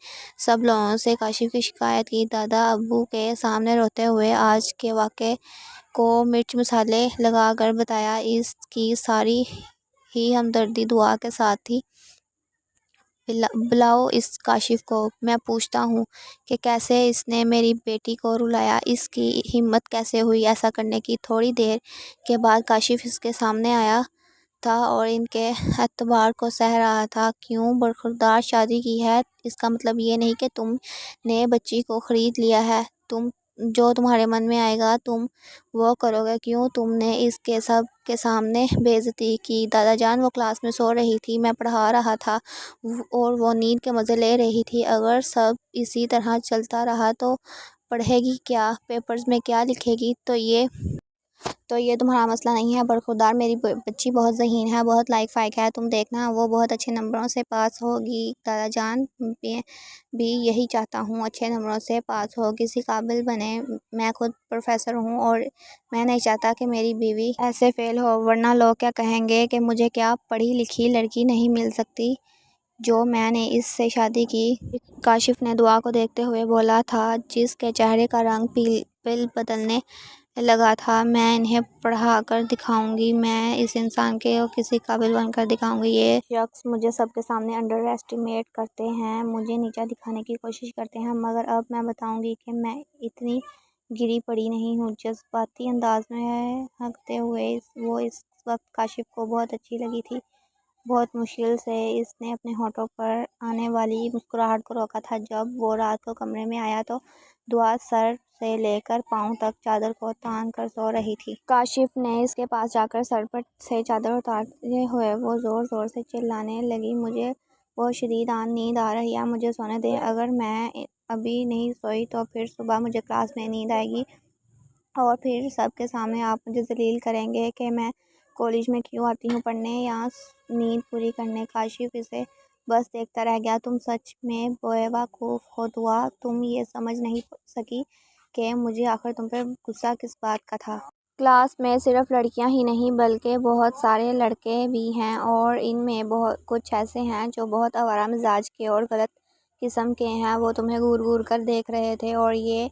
سب لوگوں سے کاشف کی شکایت کی، دادا ابو کے سامنے روتے ہوئے آج کے واقعے کو مرچ مسالے لگا کر بتایا۔ اس کی ساری ہی ہمدردی دعا کے ساتھ تھی۔ بلاؤ اس کاشف کو، میں پوچھتا ہوں کہ کیسے اس نے میری بیٹی کو رلایا، اس کی ہمت کیسے ہوئی ایسا کرنے کی۔ تھوڑی دیر کے بعد کاشف اس کے سامنے آیا تھا اور ان کے اعتبار کو سہ رہا تھا۔ کیوں برخوردار شادی کی ہے؟ اس کا مطلب یہ نہیں کہ تم نے بچی کو خرید لیا ہے، تم جو تمہارے من میں آئے گا تم وہ کرو گے۔ کیوں تم نے اس کے سب کے سامنے بے عزتی کی؟ دادا جان، وہ کلاس میں سو رہی تھی، میں پڑھا رہا تھا اور وہ نیند کے مزے لے رہی تھی۔ اگر سب اسی طرح چلتا رہا تو پڑھے گی کیا، پیپرز میں کیا لکھے گی؟ تو یہ تمہارا مسئلہ نہیں ہے برخوردار، میری بچی بہت ذہین ہے، بہت لائق فائق ہے، تم دیکھنا وہ بہت اچھے نمبروں سے پاس ہوگی۔ دادا جان، بھی یہی چاہتا ہوں، اچھے نمبروں سے پاس ہو، کسی قابل بنے۔ میں خود پروفیسر ہوں اور میں نہیں چاہتا کہ میری بیوی ایسے فیل ہو، ورنہ لوگ کیا کہیں گے کہ مجھے کیا پڑھی لکھی لڑکی نہیں مل سکتی جو میں نے اس سے شادی کی۔ کاشف نے دعا کو دیکھتے ہوئے بولا تھا، جس کے چہرے کا رنگ پل بدلنے لگا تھا۔ میں انہیں پڑھا کر دکھاؤں گی، میں اس انسان کے کسی قابل بن کر دکھاؤں گی۔ یہ شخص مجھے سب کے سامنے انڈر ایسٹیمیٹ کرتے ہیں، مجھے نیچا دکھانے کی کوشش کرتے ہیں، مگر اب میں بتاؤں گی کہ میں اتنی گری پڑی نہیں ہوں۔ جذباتی انداز میں ہنکتے ہوئے وہ اس وقت کاشف کو بہت اچھی لگی تھی۔ بہت مشکل سے اس نے اپنے ہونٹوں پر آنے والی مسکراہٹ کو روکا تھا۔ جب وہ رات کو کمرے میں آیا تو دعا سر سے لے کر پاؤں تک چادر کو تان کر سو رہی تھی۔ کاشف نے اس کے پاس جا کر سر پر سے چادر اتارتے ہوئے وہ زور زور سے چلانے لگی، مجھے بہت شدید نیند آ رہی ہے، مجھے سونے دیں۔ اگر میں ابھی نہیں سوئی تو پھر صبح مجھے کلاس میں نیند آئے گی اور پھر سب کے سامنے آپ مجھے ذلیل کریں گے کہ میں کالج میں کیوں آتی ہوں پڑھنے یا نیند پوری کرنے۔ کاشف اسے بس دیکھتا رہ گیا۔ تم سچ میں بیوقوف ہو دعا، تم یہ سمجھ نہیں سکی کہ مجھے آخر تم پر غصہ کس بات کا تھا؟ کلاس میں صرف لڑکیاں ہی نہیں بلکہ بہت سارے لڑکے بھی ہیں اور ان میں کچھ ایسے ہیں جو بہت آوارہ مزاج کے اور غلط قسم کے ہیں۔ وہ تمہیں گور گور کر دیکھ رہے تھے اور یہ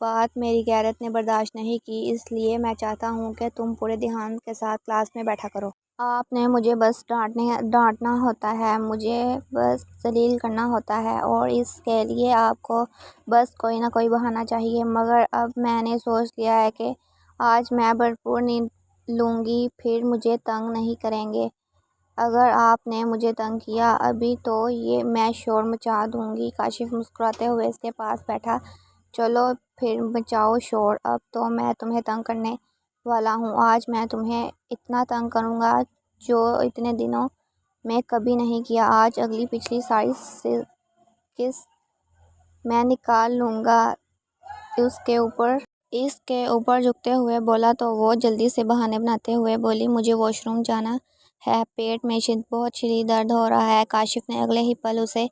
بات میری غیرت نے برداشت نہیں کی، اس لیے میں چاہتا ہوں کہ تم پورے دھیان کے ساتھ کلاس میں بیٹھا کرو۔ آپ نے مجھے بس ڈانٹنا ہوتا ہے، مجھے بس ذلیل کرنا ہوتا ہے اور اس کے لیے آپ کو بس کوئی نہ کوئی بہانہ چاہیے۔ مگر اب میں نے سوچ لیا ہے کہ آج میں بھرپور نیند لوں گی، پھر مجھے تنگ نہیں کریں گے۔ اگر آپ نے مجھے تنگ کیا ابھی تو میں شور مچا دوں گی۔ کاشف مسکراتے ہوئے اس کے پاس بیٹھا، چلو پھر مچاؤ شور، اب تو میں تمہیں تنگ کرنے والا ہوں۔ آج میں تمہیں اتنا تنگ کروں گا جو اتنے دنوں میں کبھی نہیں کیا۔ آج اگلی پچھلی ساری کس میں نکال لوں گا۔ اس کے اوپر جھکتے ہوئے بولا تو وہ جلدی سے بہانے بناتے ہوئے بولی، مجھے واش روم جانا ہے، پیٹ میں بہت شدید درد ہو رہا ہے۔ کاشف نے اگلے ہی پل اسے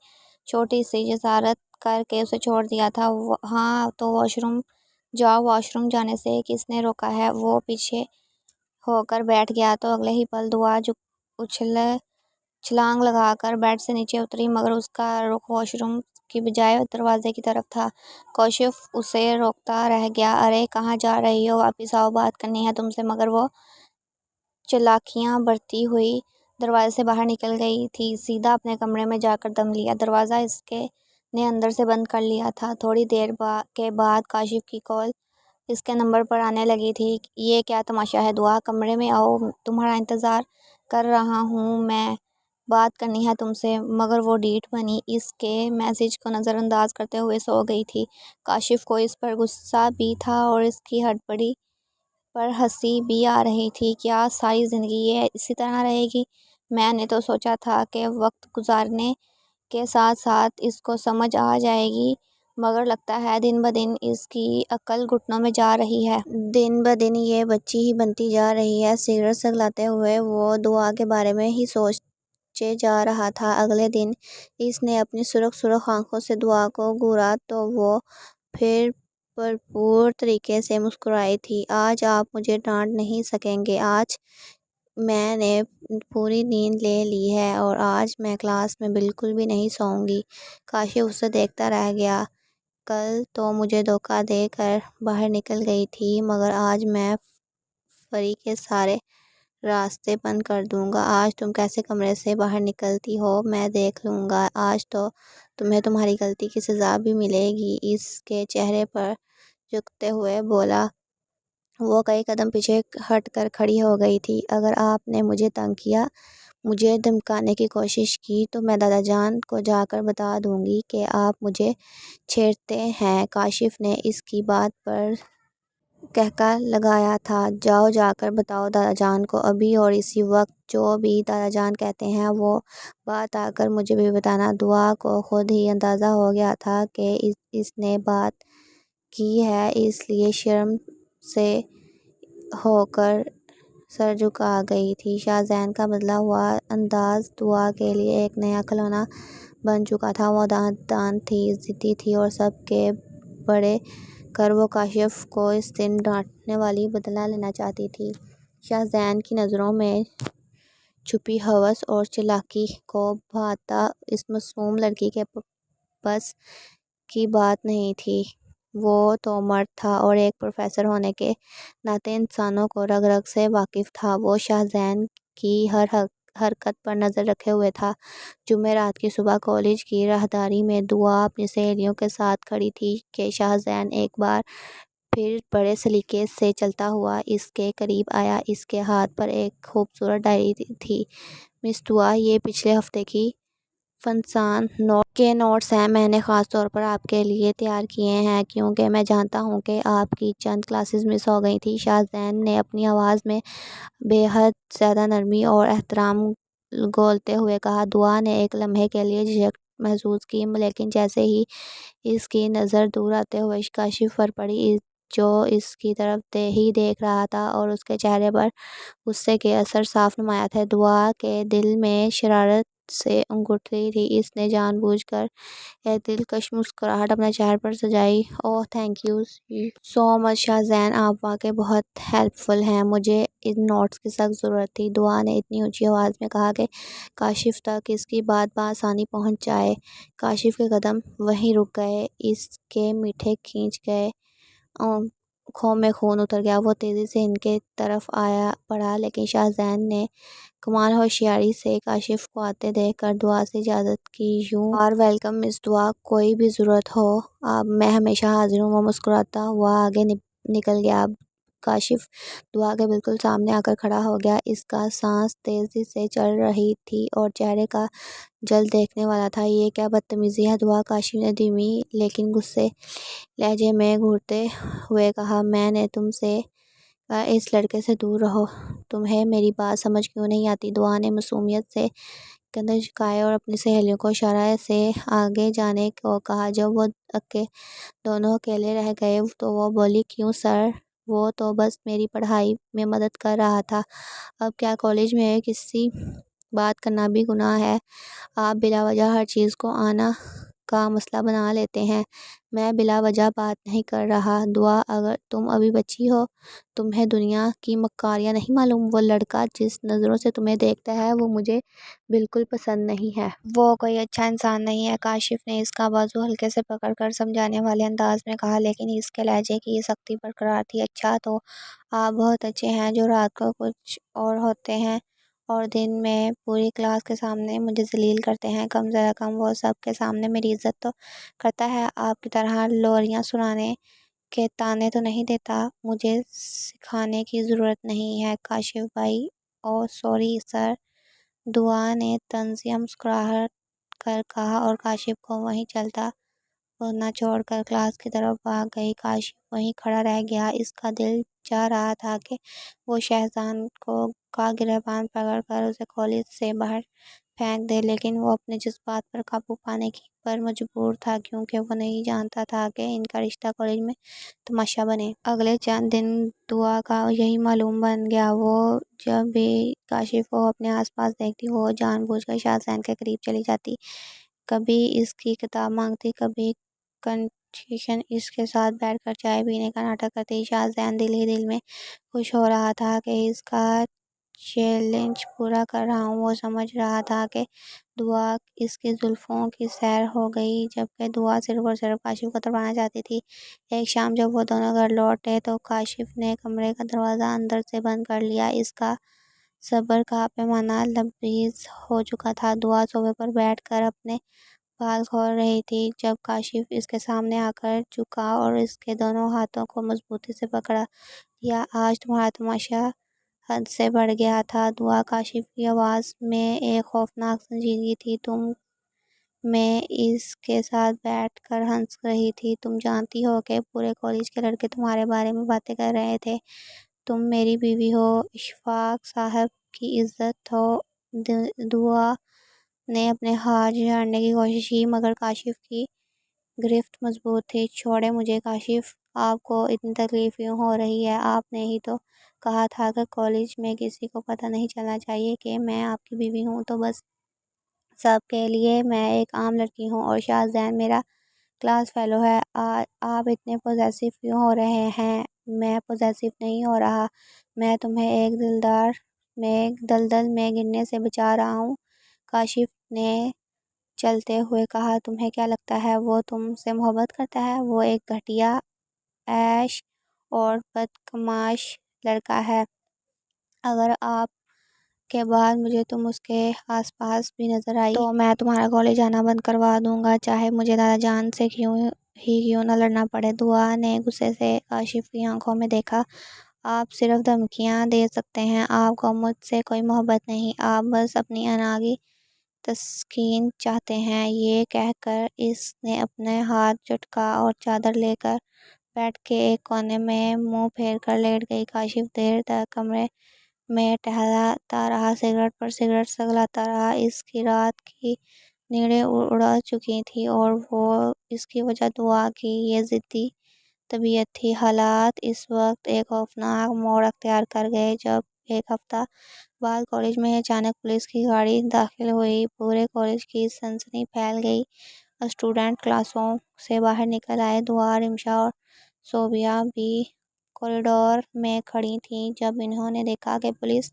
چھوٹی سی جسارت کر کے اسے چھوڑ دیا تھا۔ ہاں تو واش روم جاؤ، واش روم جانے سے کس نے روکا ہے؟ وہ پیچھے ہو کر بیٹھ گیا تو اگلے ہی پل دعا چھلانگ لگا کر بیڈ سے نیچے اتری، مگر اس کا رخ واش روم کی بجائے دروازے کی طرف تھا۔ کاشف اسے روکتا رہ گیا، ارے کہاں جا رہی ہو، واپس آؤ، بات کرنی ہے تم سے۔ مگر وہ چالاکیاں برتتی ہوئی دروازے سے باہر نکل گئی تھی، سیدھا اپنے کمرے میں جا کر دم لیا۔ دروازہ اس نے اندر سے بند کر لیا تھا۔ تھوڑی دیر کے بعد کاشف کی کال اس کے نمبر پر آنے لگی تھی۔ یہ کیا تماشا ہے دعا، کمرے میں آؤ، تمہارا انتظار کر رہا ہوں میں، بات کرنی ہے تم سے۔ مگر وہ ڈیٹھ بنی اس کے میسج کو نظر انداز کرتے ہوئے سو گئی تھی۔ کاشف کو اس پر غصہ بھی تھا اور اس کی ہڑبڑی پر ہنسی بھی آ رہی تھی۔ کیا ساری زندگی یہ اسی طرح رہے گی؟ میں نے تو سوچا تھا کہ وقت گزارنے کے ساتھ ساتھ اس کو سمجھ آ جائے گی، مگر لگتا ہے دن بدن اس کی عقل گھٹنوں میں جا رہی ہے۔ دن بدن یہ بچی ہی بنتی جا رہی ہے۔ سگریٹ سگلاتے ہوئے وہ دعا کے بارے میں ہی سوچے جا رہا تھا۔ اگلے دن اس نے اپنی سرخ سرخ آنکھوں سے دعا کو گھورا تو وہ پھر بھرپور طریقے سے مسکرائی تھی۔ آج آپ مجھے ڈانٹ نہیں سکیں گے، آج میں نے پوری نیند لے لی ہے اور آج میں کلاس میں بالکل بھی نہیں سوؤں گی۔ کاشف اسے دیکھتا رہ گیا، کل تو مجھے دھوکہ دے کر باہر نکل گئی تھی، مگر آج میں فری کے سارے راستے بند کر دوں گا۔ آج تم کیسے کمرے سے باہر نکلتی ہو میں دیکھ لوں گا۔ آج تو تمہیں تمہاری غلطی کی سزا بھی ملے گی۔ اس کے چہرے پر جھکتے ہوئے بولا۔ وہ کئی قدم پیچھے ہٹ کر کھڑی ہو گئی تھی۔ اگر آپ نے مجھے تنگ کیا، مجھے دھمکانے کی کوشش کی تو میں دادا جان کو جا کر بتا دوں گی کہ آپ مجھے چھیڑتے ہیں۔ کاشف نے اس کی بات پر قہقہ لگایا تھا۔ جاؤ جا کر بتاؤ دادا جان کو ابھی اور اسی وقت۔ جو بھی دادا جان کہتے ہیں وہ بات آ کر مجھے بھی بتانا۔ دعا کو خود ہی اندازہ ہو گیا تھا کہ اس نے بات کی ہے، اس لیے شرم سے ہو کر سر جھکا گئی تھی۔ شاہزین کا بدلا ہوا انداز دعا کے لیے ایک نیا کھلونا بن چکا تھا۔ وہ دان تھی، ضدی تھی اور سب کے بڑے کر وہ کاشف کو اس دن ڈانٹنے والی بدلہ لینا چاہتی تھی۔ شاہزین کی نظروں میں چھپی ہوس اور چالاکی کو بھاتا اس معصوم لڑکی کے بس کی بات نہیں تھی۔ وہ تو مرد تھا اور ایک پروفیسر ہونے کے ناطے انسانوں کو رگ رگ سے واقف تھا۔ وہ شاہزین کی ہر حرکت پر نظر رکھے ہوئے تھا۔ جمعرات کی صبح کالج کی راہداری میں دعا اپنی سہیلیوں کے ساتھ کھڑی تھی کہ شاہزین ایک بار پھر بڑے سلیقے سے چلتا ہوا اس کے قریب آیا۔ اس کے ہاتھ پر ایک خوبصورت ڈائری تھی۔ مس دعا، یہ پچھلے ہفتے کی فنسان کے نوٹس ہیں۔ میں نے خاص طور پر آپ کے لیے تیار کیے ہیں کیونکہ میں جانتا ہوں کہ آپ کی چند کلاسز مس ہو گئی تھیں۔ شاہزین نے اپنی آواز میں بے حد زیادہ نرمی اور احترام گھولتے ہوئے کہا۔ دعا نے ایک لمحے کے لیے جھجک محسوس کی، لیکن جیسے ہی اس کی نظر دور آتے ہوئے کاشف پر پڑی جو اس کی طرف ہی دیکھ رہا تھا اور اس کے چہرے پر غصے کے اثر صاف نمایاں تھے، دعا کے دل میں شرارت سے انگھتی تھی۔ اس نے جان بوجھ کر ایک دلکش مسکراہٹ اپنے چہرے پر سجائی۔ اوہ تھینک یو سو مچ شاہزین، آپ واقعی بہت ہیلپ فل ہیں۔ مجھے ان نوٹس کی سخت ضرورت تھی، دعا نے اتنی اونچی آواز میں کہا کہ کاشف تک اس کی بات بآسانی پہنچ جائے۔ کاشف کے قدم وہیں رک گئے، اس کے میٹھے کھنچ گئے، آنکھوں میں خون اتر گیا۔ وہ تیزی سے ان کی طرف آیا بڑھا، لیکن شاہزین نے کمال ہوشیاری سے کاشف کو آتے دیکھ کر دعا سے اجازت کی۔ یو آر ویلکم مس دعا، کوئی بھی ضرورت ہو میں ہمیشہ حاضر ہوں۔ وہ مسکراتا ہوا آگے نکل گیا۔ کاشف دعا کے بالکل سامنے آ کر کھڑا ہو گیا۔ اس کا سانس تیزی سے چل رہی تھی اور چہرے کا جل دیکھنے والا تھا۔ یہ کیا بدتمیزی ہے دعا، کاشف نے دھیمی لیکن غصے لہجے میں گھورتے ہوئے کہا۔ میں نے تم سے کہا اس لڑکے سے دور رہو۔ تمہیں میری بات سمجھ کیوں نہیں آتی؟ دعا نے معصومیت سے کندھے جھکائے اور اپنی سہیلیوں کو اشارے سے آگے جانے کو کہا۔ جب وہ دونوں اکیلے رہ گئے تو وہ بولی، کیوں سر، وہ تو بس میری پڑھائی میں مدد کر رہا تھا۔ اب کیا کالج میں کسی بات کرنا بھی گناہ ہے؟ آپ بلا وجہ ہر چیز کو آنا کا مسئلہ بنا لیتے ہیں۔ میں بلا وجہ بات نہیں کر رہا دعا، اگر تم ابھی بچی ہو، تمہیں دنیا کی مکاریاں نہیں معلوم۔ وہ لڑکا جس نظروں سے تمہیں دیکھتا ہے وہ مجھے بالکل پسند نہیں ہے۔ وہ کوئی اچھا انسان نہیں ہے۔ کاشف نے اس کا بازو ہلکے سے پکڑ کر سمجھانے والے انداز میں کہا، لیکن اس کے لہجے کی سختی برقرار تھی۔ اچھا تو آپ بہت اچھے ہیں جو رات کو کچھ اور ہوتے ہیں اور دن میں پوری کلاس کے سامنے مجھے ذلیل کرتے ہیں۔ کم ذرا کم وہ سب کے سامنے میری عزت تو کرتا ہے، آپ کی طرح لوریاں سنانے کے طعنے تو نہیں دیتا۔ مجھے سکھانے کی ضرورت نہیں ہے کاشف بھائی۔ اوہ سوری سر، دعا نے طنزیہ مسکرا کر کہا اور کاشف کو وہیں چلتا پھرنا چھوڑ کر کلاس کی طرف بھاگ گئی۔ کاشف وہیں کھڑا رہ گیا، اس کا دل چاہ رہا تھا کہ وہ شاہزین کا گریباں پکڑ کر اسے کالج سے باہر پھینک دے، لیکن وہ اپنے جذبات پر قابو پانے پر مجبور تھا کیونکہ وہ نہیں جانتا تھا کہ ان کا رشتہ کالج میں تماشا بنے۔ اگلے چند دن دعا کا یہی معمول بن گیا۔ وہ جب بھی کاشف کو اپنے آس پاس دیکھتی وہ جان بوجھ کر شاہزین کے قریب چلی جاتی، کبھی اس کی کتاب مانگتی، کبھی کنشن اس کے ساتھ بیٹھ کر چائے پینے کا ناٹک کرتی۔ شاہزین دل ہی دل میں خوش ہو رہا تھا کہ اس کا چیلنج پورا کر رہا ہوں۔ وہ سمجھ رہا تھا کہ دعا اس کی زلفوں کی سیر ہو گئی جبکہ دعا صرف اور صرف کاشف کو تڑپانا چاہتی تھی۔ ایک شام جب وہ دونوں گھر لوٹے تو کاشف نے کمرے کا دروازہ اندر سے بند کر لیا۔ اس کا صبر کا پیمانہ لبریز ہو چکا تھا۔ دعا صوفے پر بیٹھ کر اپنے بال کھول رہی تھی جب کاشف اس کے سامنے آ کر جھکا اور اس کے دونوں ہاتھوں کو مضبوطی سے پکڑا لیا۔ آج تمہارا تماشا حد سے بڑھ گیا تھا دعا، کاشف کی آواز میں ایک خوفناک سنجیدگی تھی۔ میں اس کے ساتھ بیٹھ کر ہنس رہی تھی۔ تم جانتی ہو کہ پورے کالج کے لڑکے تمہارے بارے میں باتیں کر رہے تھے۔ تم میری بیوی ہو، اشفاق صاحب کی عزت ہو۔ دعا نے اپنے ہاتھ جھاڑنے کی کوشش کی مگر کاشف کی گرفت مضبوط تھی۔ چھوڑیں مجھے کاشف، آپ کو اتنی تکلیف کیوں ہو رہی ہے؟ آپ نے ہی تو کہا تھا کہ کالج میں کسی کو پتہ نہیں چلنا چاہیے کہ میں آپ کی بیوی ہوں، تو بس سب کے لیے میں ایک عام لڑکی ہوں اور شاہزین میرا کلاس فیلو ہے۔ آپ اتنے پوزیسو کیوں ہو رہے ہیں؟ میں پوزیسو نہیں ہو رہا، میں تمہیں ایک دلدل میں گرنے سے بچا رہا ہوں، کاشف نے چلتے ہوئے کہا۔ تمہیں کیا لگتا ہے وہ تم سے محبت کرتا ہے؟ وہ ایک گھٹیا، عیش اور بدقماش لڑکا ہے۔ اگر آپ کے بعد مجھے تم اس کے آس پاس بھی نظر آئی تو میں تمہارا کالج آنا بند کروا دوں گا، چاہے مجھے دادا جان سے کیوں نہ لڑنا پڑے۔ دعا نے غصے سے کاشف کی آنکھوں میں دیکھا۔ آپ صرف دھمکیاں دے سکتے ہیں، آپ کو مجھ سے کوئی محبت نہیں، آپ بس اپنی انا کی تسکین چاہتے ہیں۔ یہ کہہ کر اس نے اپنے ہاتھ جھٹکا اور چادر لے کر بیٹھ کے ایک کونے میں منہ پھیر کر لیٹ گئی۔ کاشف دیر تک کمرے میں ٹہلتا رہا، سگریٹ پر سگریٹ سگلاتا رہا۔ اس کی رات کی نیندیں اڑ چکی تھیں اور اس کی وجہ دعا کی یہ ضدی طبیعت تھی۔ حالات اس وقت ایک خوفناک موڑ اختیار کر گئے جب ایک ہفتہ بعد کالج میں اچانک پولیس کی گاڑی داخل ہوئی۔ پورے کالج کی سنسنی پھیل گئی، اسٹوڈنٹ کلاسوں سے باہر نکل آئے۔ دعا، رمشا اور صوبیہ بھی کوریڈور میں کھڑی تھیں جب انہوں نے دیکھا کہ پولیس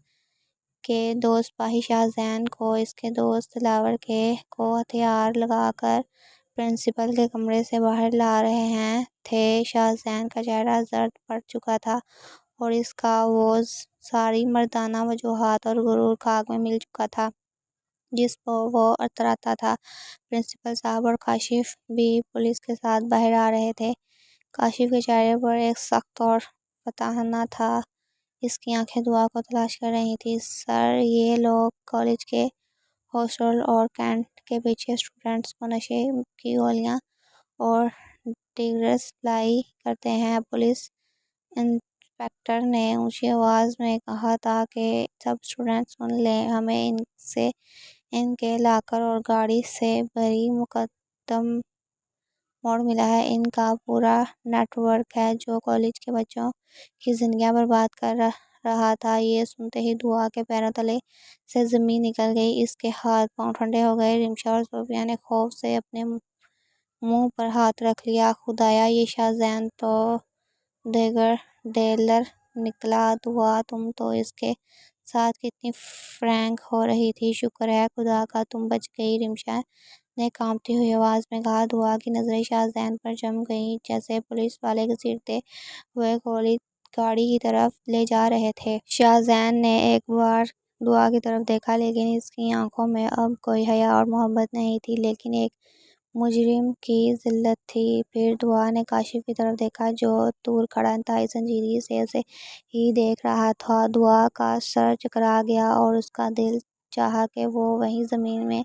کے دو سپاہی شاہزین کو اس کے دوست دلاور کو ہتھیار لگا کر پرنسپل کے کمرے سے باہر لا رہے تھے۔ شاہزین کا چہرہ زرد پڑ چکا تھا اور اس کا وہ ساری مردانہ وجوہات اور غرور خاک میں مل چکا تھا جس پر وہ اتراتا تھا۔ پرنسپل صاحب اور کاشف بھی پولیس کے ساتھ باہر آ رہے تھے۔ کاشف کے چہرے پر ایک سخت اور فاتحانہ تھا، اس کی آنکھیں دعا کو تلاش کر رہی تھیں۔ سر، یہ لوگ کالج کے ہاسٹل اور کینٹ کے پیچھے اسٹوڈنٹس کو نشے کی گولیاں اور ڈرگس سپلائی کرتے ہیں، پولیس انسپکٹر نے اونچی آواز میں کہا تاکہ سب اسٹوڈنٹس سن لیں۔ ہمیں ان کے لاکر اور گاڑی سے بھری مقدم موڑ ملا ہے، ان کا پورا نیٹ ورک ہے جو کالج کے بچوں کی زندگیاں برباد کر رہا تھا۔ یہ سنتے ہی دعا کے پیروں تلے سے زمین نکل گئی، اس کے ہاتھ پاؤں ٹھنڈے ہو گئے۔ رمشا اور صوفیہ نے خوف سے اپنے منہ پر ہاتھ رکھ لیا۔ خدایا، یہ شاہزین تو دیگر ڈیلر نکلا۔ دعا، تم تو اس کے ساتھ کتنی فرینک ہو رہی تھی، شکر ہے خدا کا تم بچ گئی، رمشا نے کانپتی ہوئی آواز میں کہا۔ دعا کی نظریں شاہزین پر جم گئیں جسے پولیس والے گھسیٹتے ہوئے گاڑی کی طرف لے جا رہے تھے۔ شاہزین نے ایک بار دعا کی طرف دیکھا لیکن اس کی آنکھوں میں اب کوئی حیا اور محبت نہیں تھی، لیکن ایک مجرم کی ذلت تھی۔ پھر دعا نے کاشف کی طرف دیکھا جو دور کھڑا انتہائی سنجیدگی سے اسے ہی دیکھ رہا تھا۔ دعا کا سر چکرا گیا اور اس کا دل چاہا کہ وہ وہیں زمین میں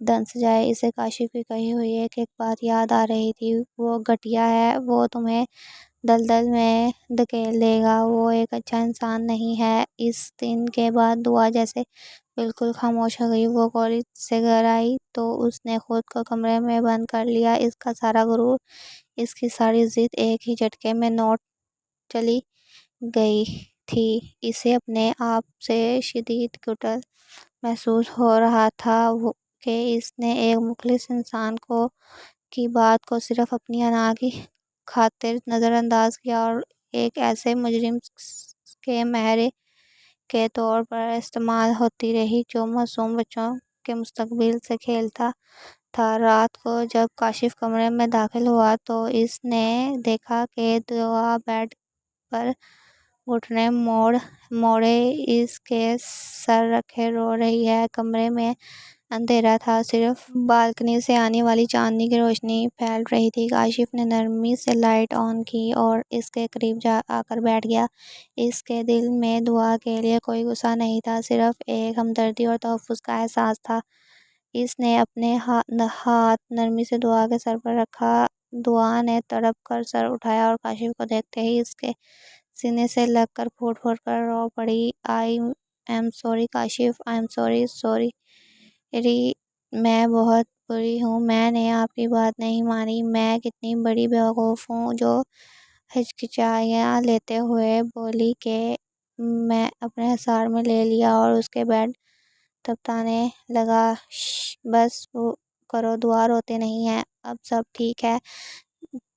دھنس جائے۔ اسے کاشف کی کہی ہوئی ایک بات یاد آ رہی تھی، وہ گھٹیا ہے، وہ تمہیں دلدل میں دھکیل دے گا، وہ ایک اچھا انسان نہیں ہے۔ اس دن کے بعد دعا جیسے بالکل خاموش ہو گئی۔ وہ کالج سے گھر آئی تو اس نے خود کو کمرے میں بند کر لیا۔ اس کا سارا غرور، اس کی ساری ضد ایک ہی جھٹکے میں لوٹ چلی گئی تھی۔ اسے اپنے آپ سے شدید گھٹن محسوس ہو رہا تھا کہ اس نے ایک مخلص انسان کی بات کو صرف اپنی انا کی خاطر نظر انداز کیا اور ایک ایسے مجرم کے مہرے کے طور پر استعمال ہوتی رہی جو معصوم بچوں کے مستقبل سے کھیلتا تھا۔ رات کو جب کاشف کمرے میں داخل ہوا تو اس نے دیکھا کہ دعا بیڈ پر گھٹنے موڑے اس کے سر رکھے رو رہی ہے۔ کمرے میں اندھیرا تھا، صرف بالکنی سے آنے والی چاندنی کی روشنی پھیل رہی تھی۔ کاشف نے نرمی سے لائٹ آن کی اور اس کے قریب جا کر بیٹھ گیا۔ اس کے دل میں دعا کے لیے کوئی غصہ نہیں تھا، صرف ایک ہمدردی اور تحفظ کا احساس تھا۔ اس نے اپنے ہاتھ نرمی سے دعا کے سر پر رکھا۔ دعا نے تڑپ کر سر اٹھایا اور کاشف کو دیکھتے ہی اس کے سینے سے لگ کر پھوٹ پھوٹ کر رو پڑی۔ I am sorry Kashif, I am sorry, sorry ری، میں بہت بری ہوں، میں نے آپ کی بات نہیں مانی۔ میں کتنی بڑی بیوقوف ہوں جو ہچکچاہیاں لیتے ہوئے بولی کہ میں اپنے حصار میں لے لیا اور اس کے بیڈ تپتانے لگا۔ بس کرو دعا، روتے نہیں ہیں، اب سب ٹھیک ہے۔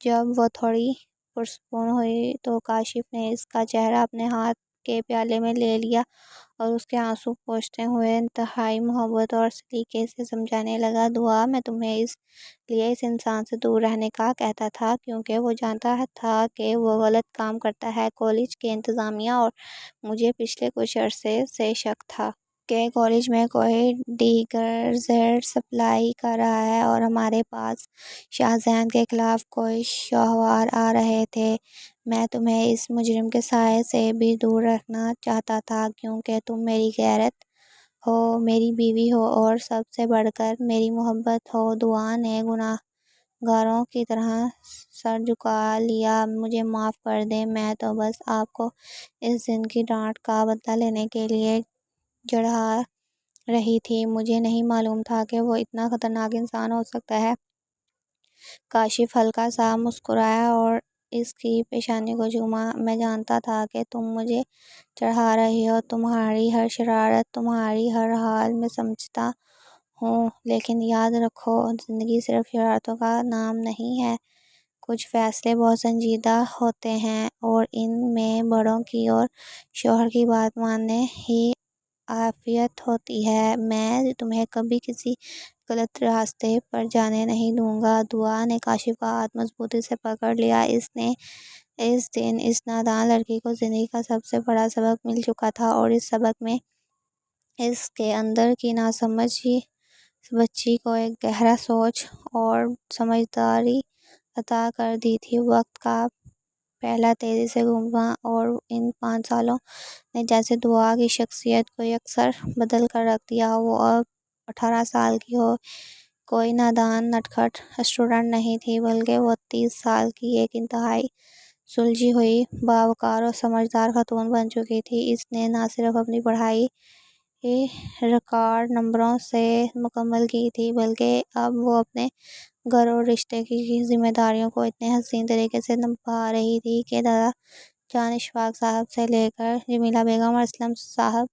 جب وہ تھوڑی پرسکون ہوئی تو کاشف نے اس کا چہرہ اپنے ہاتھ کے پیالے میں لے لیا اور اس کے آنسو پوچھتے ہوئے انتہائی محبت اور سلیقے سے سمجھانے لگا۔ دعا، میں تمہیں اس لیے اس انسان سے دور رہنے کا کہتا تھا کیونکہ وہ جانتا تھا کہ وہ غلط کام کرتا ہے۔ کالج کے انتظامیہ اور مجھے پچھلے کچھ عرصے سے شک تھا کہ کالج میں کوئی ڈیگرزیٹ سپلائی کر رہا ہے اور ہمارے پاس شاہزین کے خلاف کوئی شواہد آ رہے تھے۔ میں تمہیں اس مجرم کے سائے سے بھی دور رکھنا چاہتا تھا کیونکہ تم میری غیرت ہو، میری بیوی ہو اور سب سے بڑھ کر میری محبت ہو۔ دعا نے گناہ گاروں کی طرح سر جھکا لیا۔ مجھے معاف کر دیں، میں تو بس آپ کو اس دن کی ڈانٹ کا بدلہ لینے کے لیے چڑھا رہی تھی، مجھے نہیں معلوم تھا کہ وہ اتنا خطرناک انسان ہو سکتا ہے۔ کاشف ہلکا سا مسکرایا اور اس کی پیشانی کو چوما۔ میں جانتا تھا کہ تم مجھے چڑھا رہی ہو، تمہاری ہر شرارت، تمہاری ہر حال میں سمجھتا ہوں، لیکن یاد رکھو زندگی صرف شرارتوں کا نام نہیں ہے۔ کچھ فیصلے بہت سنجیدہ ہوتے ہیں اور ان میں بڑوں کی اور شوہر کی بات ماننے ہی عافیت ہوتی ہے۔ میں تمہیں کبھی کسی غلط راستے پر جانے نہیں دوں گا۔ دعا نے کاشف کا ہاتھ مضبوطی سے پکڑ لیا۔ اس دن اس نادان لڑکی کو زندگی کا سب سے بڑا سبق مل چکا تھا اور اس سبق میں اس کے اندر کی ناسمجھی بچی کو ایک گہرا سوچ اور سمجھداری عطا کر دی تھی۔ وقت کا پہلا تیزی سے گزرا اور ان 5 سالوں نے جیسے دعا کی شخصیت کو یکسر بدل کر رکھ دیا۔ وہ اب 18 سال کی کوئی نادان نٹکھٹ اسٹوڈنٹ نہیں تھی، بلکہ وہ 30 سال کی ایک انتہائی سلجھی ہوئی، باوقار اور سمجھدار خاتون بن چکی تھی۔ اس نے نہ صرف اپنی پڑھائی ریکارڈ نمبروں سے مکمل کی تھی، بلکہ اب وہ اپنے گھر اور رشتے کی ذمہ داریوں کو اتنے حسین طریقے سے نبھا رہی تھی کہ دادا جان اشفاق صاحب سے لے کر جمیلہ بیگم اور اسلم صاحب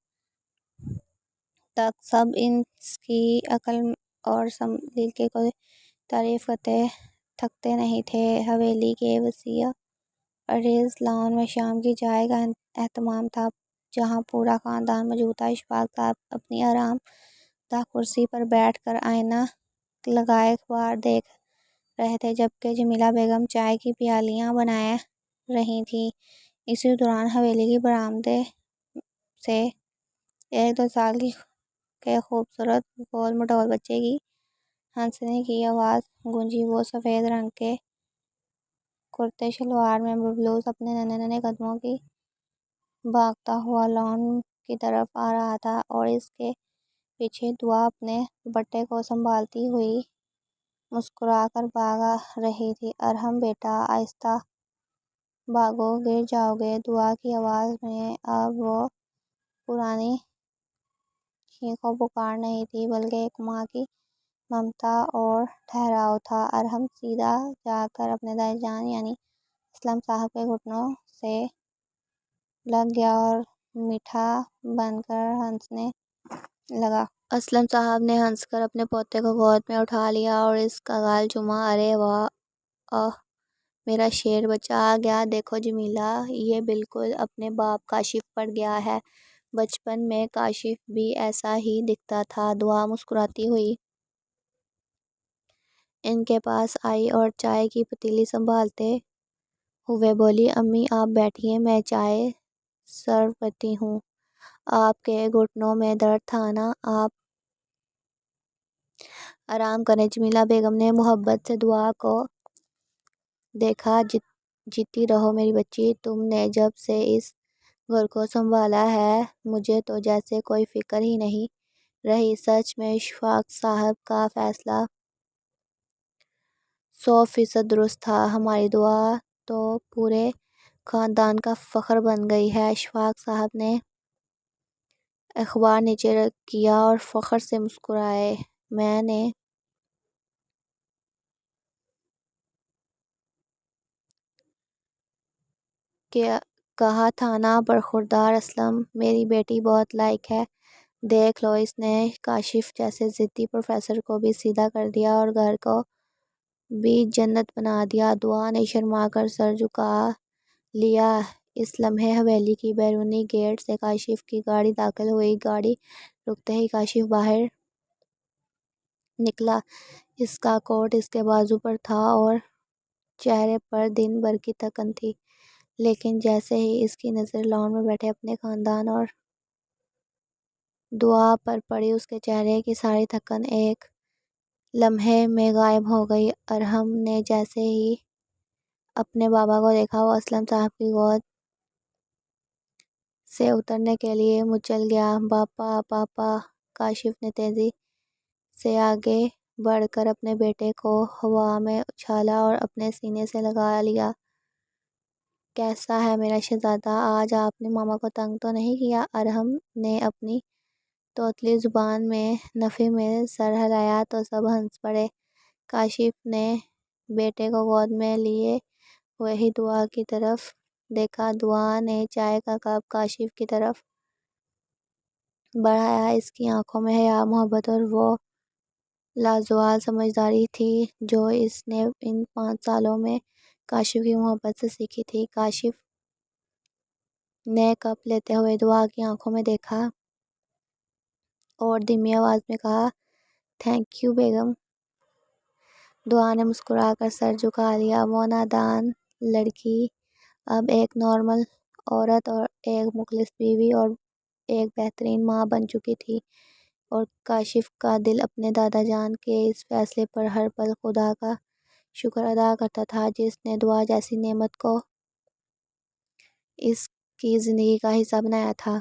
تک سب اس کی عقل اور سلیقے کو تعریف کرتے تھکتے نہیں تھے۔ حویلی کے وسیع عریض لان میں شام کی چائے کا اہتمام تھا، جہاں پورا خاندان موجود تھا۔ اشفاق صاحب اپنی آرام دہ کرسی پر بیٹھ کر آئینہ لگائے اخبار دیکھ رہے تھے، جبکہ جمیلہ بیگم چائے کی پیالیاں بنا رہی تھیں۔ اسی دوران حویلی کے برآمدے سے 1-2 سال کے خوبصورت گول مٹول بچے کی ہنسنے کی آواز گونجی۔ وہ سفید رنگ کے کرتے شلوار میں بلوز اپنے ننھے ننھے قدموں کی بھاگتا ہوا لان کی طرف آ رہا تھا اور اس کے پیچھے دعا اپنے دوپٹے کو سنبھالتی ہوئی مسکرا کر بھاگ رہی تھی۔ ارحم بیٹا، آہستہ بھاگو، گر جاؤ گے۔ دعا کی آواز میں اب وہ پرانی چیخ و پکار نہیں تھی، بلکہ ایک ماں کی ممتا اور ٹھہراؤ تھا۔ ارحم سیدھا جا کر اپنے دادا جان یعنی اسلم صاحب کے گھٹنوں سے لگ گیا اور میٹھا بن کر ہنسنے لگا۔ اسلم صاحب نے ہنس کر اپنے پوتے کو گود میں اٹھا لیا اور اس کا گال چوما۔ ارے واہ، آہ، میرا شیر بچہ آ گیا۔ دیکھو جمیلہ، یہ بالکل اپنے باپ کاشف پر گیا ہے۔ بچپن میں کاشف بھی ایسا ہی دکھتا تھا۔ دعا مسکراتی ہوئی ان کے پاس آئی اور چائے کی پتیلی سنبھالتے ہوئے بولی، امی آپ بیٹھیے، میں چائے سرو کرتی ہوں۔ آپ کے گھٹنوں میں درد تھا نا، آپ آرام کریں۔ جمیلہ بیگم نے محبت سے دعا کو دیکھا۔ جیتی رہو میری بچی، تم نے جب سے اس گھر کو سنبھالا ہے مجھے تو جیسے کوئی فکر ہی نہیں رہی۔ سچ میں اشفاق صاحب کا فیصلہ 100% درست تھا۔ ہماری دعا تو پورے خاندان کا فخر بن گئی ہے۔ اشفاق صاحب نے اخبار نیچے رکھ کیا اور فخر سے مسکرائے۔ میں نے کہا تھا نا برخوردار اسلم، میری بیٹی بہت لائق ہے۔ دیکھ لو، اس نے کاشف جیسے ضدی پروفیسر کو بھی سیدھا کر دیا اور گھر کو بھی جنت بنا دیا۔ دعا نے شرما کر سر جھکا لیا۔ اس لمحے حویلی کی بیرونی گیٹ سے کاشف کی گاڑی داخل ہوئی۔ گاڑی رکتے ہی کاشف باہر نکلا۔ اس کا کوٹ اس کے بازو پر تھا اور چہرے پر دن بھر کی تھکن تھی، لیکن جیسے ہی اس کی نظر لان میں بیٹھے اپنے خاندان اور دعا پر پڑی، اس کے چہرے کی ساری تھکن ایک لمحے میں غائب ہو گئی۔ ارحم نے جیسے ہی اپنے بابا کو دیکھا، وہ اسلم صاحب کی گود سے اترنے کے لیے مچل گیا۔ باپا پاپا، کاشف نے تیزی سے آگے بڑھ کر اپنے بیٹے کو ہوا میں اچھالا اور اپنے سینے سے لگا لیا۔ کیسا ہے میرا شہزادہ؟ آج آپ نے ماما کو تنگ تو نہیں کیا؟ ارحم نے اپنی توتلی زبان میں نفی میں سر ہلایا تو سب ہنس پڑے۔ کاشف نے بیٹے کو گود میں لیے ہوئے ہی دعا کی طرف دیکھا۔ دعا نے چائے کا کپ کاشف کی طرف بڑھایا۔ اس کی آنکھوں میں حیا، محبت اور وہ لازوال سمجھداری تھی جو اس نے ان 5 سالوں میں کاشف کی محبت سے سیکھی تھی۔ کاشف نے کپ لیتے ہوئے دعا کی آنکھوں میں دیکھا اور دھیمی آواز میں کہا، تھینک یو بیگم۔ دعا نے مسکرا کر سر جھکا لیا۔ وہ نادان لڑکی اب ایک نارمل عورت اور ایک مخلص بیوی اور ایک بہترین ماں بن چکی تھی، اور کاشف کا دل اپنے دادا جان کے اس فیصلے پر ہر پل خدا کا شکر ادا کرتا تھا جس نے دعا جیسی نعمت کو اس کی زندگی کا حصہ بنایا تھا۔